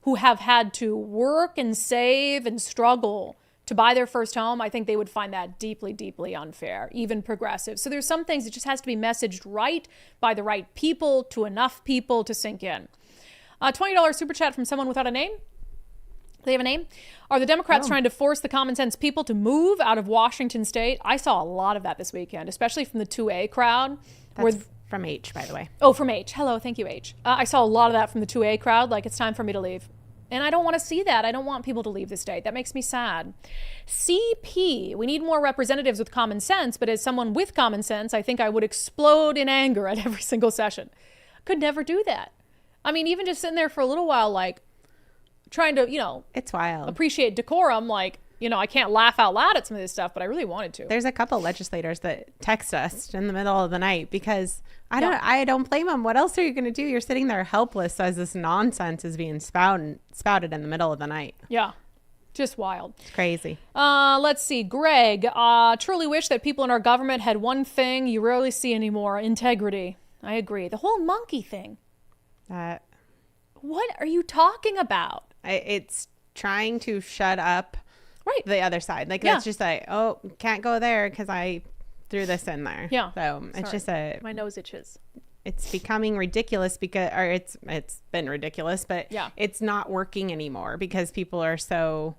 who have had to work and save and struggle to buy their first home. I think they would find that deeply, deeply unfair, even progressive. So there's some things that just has to be messaged right by the right people to enough people to sink in. $20 super chat from someone without a name. They have a name. Are the Democrats trying to force the common sense people to move out of Washington state? I saw a lot of that this weekend, especially from the 2A crowd. That's from H, by the way. Oh, from H. Hello. Thank you, H. I saw a lot of that from the 2A crowd. Like, it's time for me to leave. And I don't want to see that. I don't want people to leave the state. That makes me sad. CP, we need more representatives with common sense, but as someone with common sense, I think I would explode in anger at every single session. Could never do that. I mean, even just sitting there for a little while, like, trying to, it's wild. Appreciate decorum, like, I can't laugh out loud at some of this stuff, but I really wanted to. There's a couple legislators that text us in the middle of the night because I don't blame them. What else are you going to do? You're sitting there helpless as this nonsense is being spouted in the middle of the night. Yeah. Just wild. It's crazy. Let's see. Greg, truly wish that people in our government had one thing you rarely see anymore, integrity. I agree. The whole monkey thing. What are you talking about? It's trying to shut up the other side. Like, it's just like, oh, can't go there because I threw this in there. Yeah. So it's just my nose itches. It's becoming ridiculous it's been ridiculous, but it's not working anymore because people are so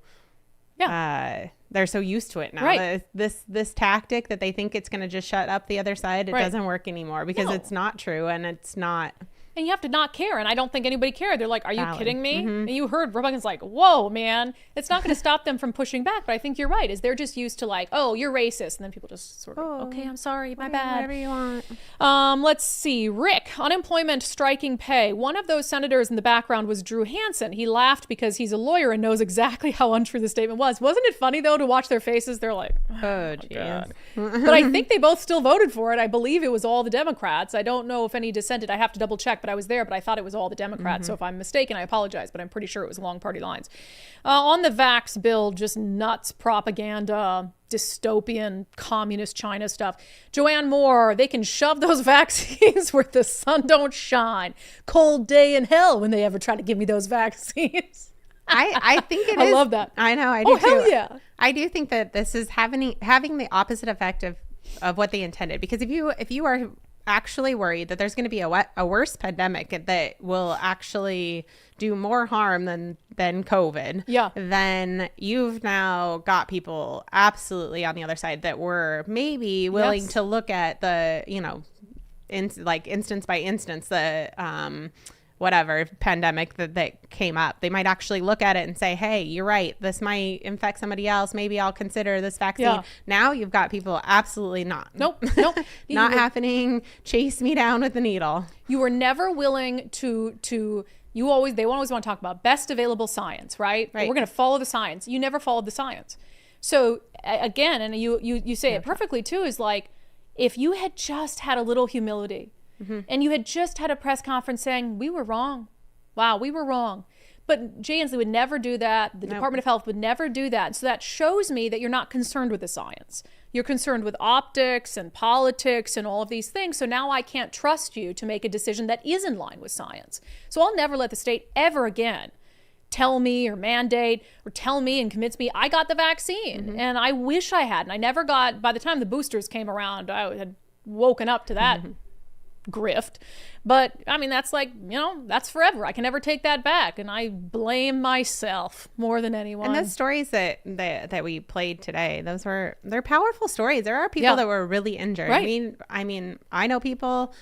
they're so used to it now. Right. This tactic that they think it's going to just shut up the other side, it doesn't work anymore because it's not true and it's not. And you have to not care. And I don't think anybody cared. They're like, are you kidding me? And you heard Republicans like, whoa, man. It's not going to stop them from pushing back. But I think you're right. Is they're just used to like, oh, you're racist. And then people just sort of, okay, I'm sorry, my bad. Whatever you want. Let's see. Rick, unemployment striking pay. One of those senators in the background was Drew Hansen. He laughed because he's a lawyer and knows exactly how untrue the statement was. Wasn't it funny, though, to watch their faces? They're like, oh, geez. But I think they both still voted for it. I believe it was all the Democrats. I don't know if any dissented. I have to double check, but I was there. But I thought it was all the Democrats. So if I'm mistaken, I apologize, but I'm pretty sure it was along party lines. On the vax bill, just nuts propaganda, dystopian, communist China stuff. Joanne Moore, they can shove those vaccines where the sun don't shine. Cold day in hell when they ever try to give me those vaccines. I think it is. I love that. I know. I do too. Hell yeah. I do think that this is having the opposite effect of what they intended. Because if you are actually worried that there's going to be a worse pandemic that will actually do more harm than COVID, then you've now got people absolutely on the other side that were maybe willing to look at the, instance by instance, the whatever pandemic that came up. They might actually look at it and say, hey, you're right, this might infect somebody else, maybe I'll consider this vaccine. Now you've got people absolutely not not happening, chase me down with the needle. You were never willing to they always want to talk about best available science, right? We're going to follow the science. You never followed the science. So again, and you say it perfectly too, is like, if you had just had a little humility, and you had just had a press conference saying, we were wrong. Wow, we were wrong. But Jay Inslee would never do that. The Department of Health would never do that. So that shows me that you're not concerned with the science. You're concerned with optics and politics and all of these things. So now I can't trust you to make a decision that is in line with science. So I'll never let the state ever again tell me or mandate or tell me and convince me I got the vaccine. And I wish I had. And I never got, by the time the boosters came around, I had woken up to that grift. But I mean, that's like, that's forever. I can never take that back. And I blame myself more than anyone. And those stories that we played today, they're powerful stories. There are people that were really injured. Right. I mean, I know people,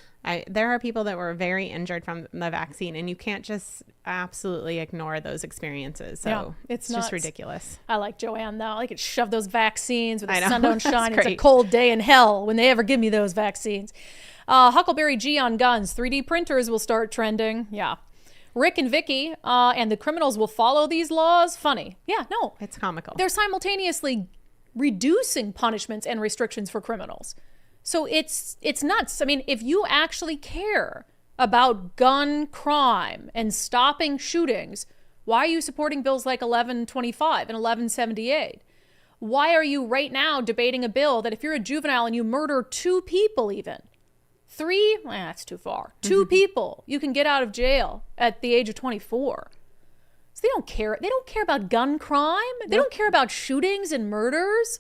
there are people that were very injured from the vaccine, and you can't just absolutely ignore those experiences. So it's just ridiculous. I like Joanne though. I could shove those vaccines where the I know. sun don't shine. It's a Great. cold day in hell when they ever give me those vaccines. Huckleberry G on guns. 3D printers will start trending. Yeah. Rick and Vicky and the criminals will follow these laws. Funny. Yeah, no. It's comical. They're simultaneously reducing punishments and restrictions for criminals. So it's nuts. I mean, if you actually care about gun crime and stopping shootings, why are you supporting bills like 1125 and 1178? Why are you right now debating a bill that if you're a juvenile and you murder 2 people even, 3, that's too far. 2 people, you can get out of jail at the age of 24. So they don't care. They don't care about gun crime. They don't care about shootings and murders.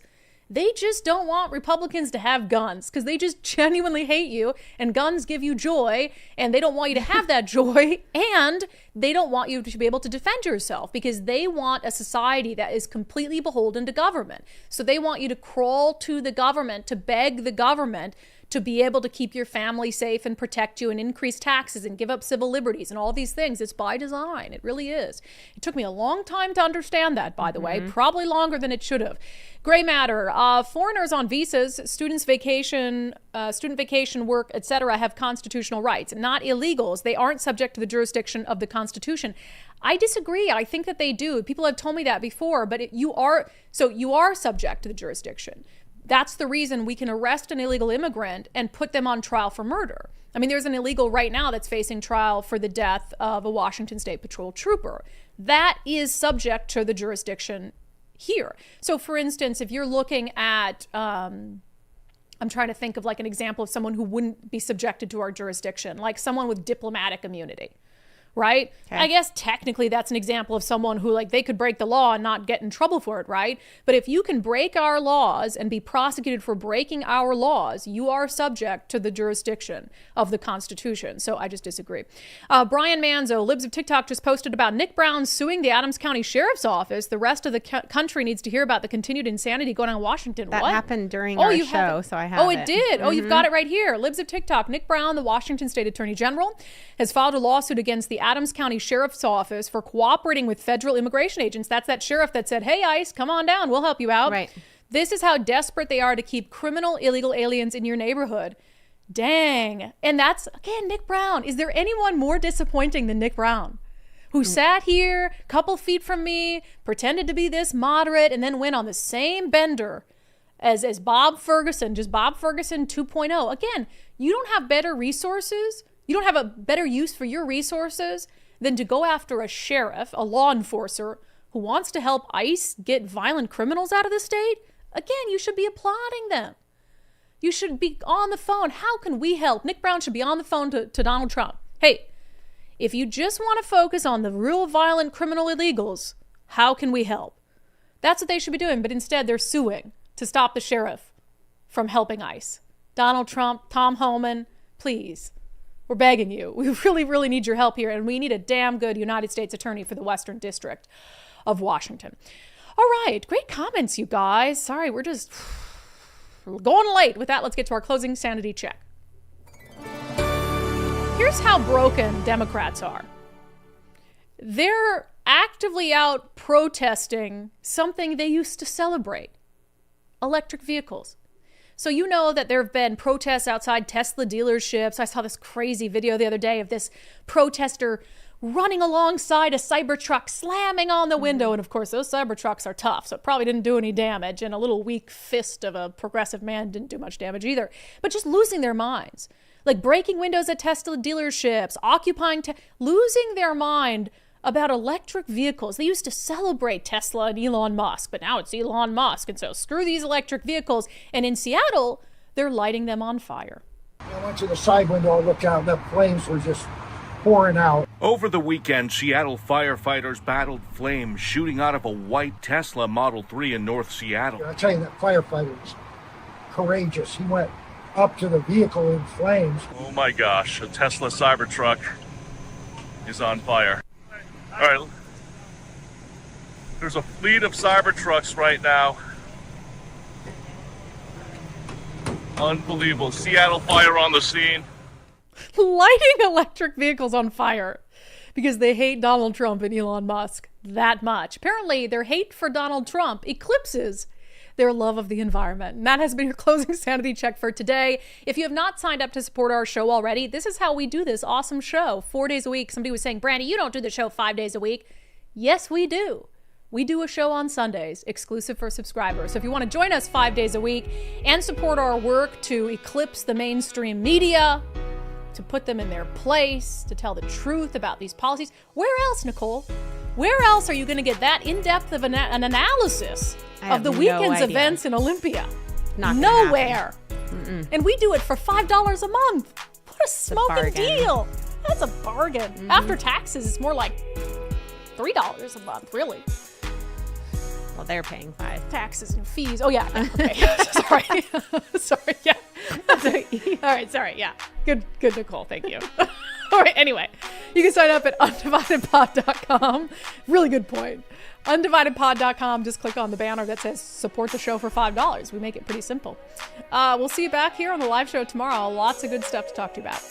They just don't want Republicans to have guns because they just genuinely hate you, and guns give you joy, and they don't want you to have that joy, and they don't want you to be able to defend yourself because they want a society that is completely beholden to government. So they want you to crawl to the government, to beg the government to be able to keep your family safe and protect you and increase taxes and give up civil liberties and all these things. It's by design. It really is. It took me a long time to understand that, by the way, probably longer than it should have. Gray matter. Foreigners on visas, student vacation work, etc., have constitutional rights, not illegals. They aren't subject to the jurisdiction of the Constitution. I disagree. I think that they do. People have told me that before, but you are subject to the jurisdiction. That's the reason we can arrest an illegal immigrant and put them on trial for murder. I mean, there's an illegal right now that's facing trial for the death of a Washington State Patrol trooper. That is subject to the jurisdiction here. So for instance, if you're looking at, I'm trying to think of like an example of someone who wouldn't be subjected to our jurisdiction, like someone with diplomatic immunity. Right? Okay. I guess technically that's an example of someone who like they could break the law and not get in trouble for it, right? But if you can break our laws and be prosecuted for breaking our laws, you are subject to the jurisdiction of the Constitution. So I just disagree. Brian Manzo, Libs of TikTok, just posted about Nick Brown suing the Adams County Sheriff's Office. The rest of the country needs to hear about the continued insanity going on in Washington. That what? happened during our show, so I have Oh, it did? Oh, you've got it right here. Libs of TikTok. Nick Brown, the Washington State Attorney General, has filed a lawsuit against the Adams County Sheriff's Office for cooperating with federal immigration agents. That's that sheriff that said, hey, ICE, come on down. We'll help you out. Right. This is how desperate they are to keep criminal illegal aliens in your neighborhood. Dang. And that's, again, Nick Brown. Is there anyone more disappointing than Nick Brown? Who sat here, a couple feet from me, pretended to be this moderate, and then went on the same bender as Bob Ferguson, just Bob Ferguson 2.0. Again, you don't have better resources. You don't have a better use for your resources than to go after a sheriff, a law enforcer, who wants to help ICE get violent criminals out of the state. Again, you should be applauding them. You should be on the phone. How can we help? Nick Brown should be on the phone to Donald Trump. Hey, if you just want to focus on the real violent criminal illegals, how can we help? That's what they should be doing, but instead they're suing to stop the sheriff from helping ICE. Donald Trump, Tom Homan, Please. We're begging you. We really, really need your help here, and we need a damn good United States attorney for the Western District of Washington. All right, great comments, you guys. Sorry, we're just going late. With that, let's get to our closing sanity check. Here's how broken Democrats are. They're actively out protesting something they used to celebrate: electric vehicles. So you know that there have been protests outside Tesla dealerships. I saw this crazy video the other day of this protester running alongside a Cybertruck, slamming on the window. And of course, those Cybertrucks are tough, so it probably didn't do any damage. And a little weak fist of a progressive man didn't do much damage either. But just losing their minds. Like breaking windows at Tesla dealerships, losing their mind about electric vehicles. They used to celebrate Tesla and Elon Musk, but now it's Elon Musk. And so screw these electric vehicles. And in Seattle, they're lighting them on fire. I went to the side window and looked out, and the flames were just pouring out. Over the weekend, Seattle firefighters battled flames shooting out of a white Tesla Model 3 in North Seattle. I tell you, that firefighter was courageous. He went up to the vehicle in flames. Oh my gosh, a Tesla Cybertruck is on fire. All right, there's a fleet of Cybertrucks right now. Unbelievable. Seattle fire on the scene. Lighting electric vehicles on fire because they hate Donald Trump and Elon Musk that much. Apparently, their hate for Donald Trump eclipses their love of the environment. And that has been your closing sanity check for today. If you have not signed up to support our show already, this is how we do this awesome show. 4 days a week. Somebody was saying, Brandi, you don't do the show 5 days a week. Yes, we do. We do a show on Sundays, exclusive for subscribers. So if you want to join us 5 days a week and support our work to eclipse the mainstream media, to put them in their place, to tell the truth about these policies, where else, Nicole? Where else are you going to get that in-depth of an analysis of the weekend's events in Olympia? Nowhere. And we do it for $5 a month. What a smoking deal. That's a bargain. After taxes, it's more like $3 a month, really. Well, they're paying $5. Taxes and fees. Oh, yeah. Okay. Sorry. Sorry. Yeah. All right. Sorry. Yeah. Good, Nicole. Thank you. All right. Anyway, you can sign up at undividedpod.com. Really good point. Undividedpod.com. Just click on the banner that says support the show for $5. We make it pretty simple. We'll see you back here on the live show tomorrow. Lots of good stuff to talk to you about.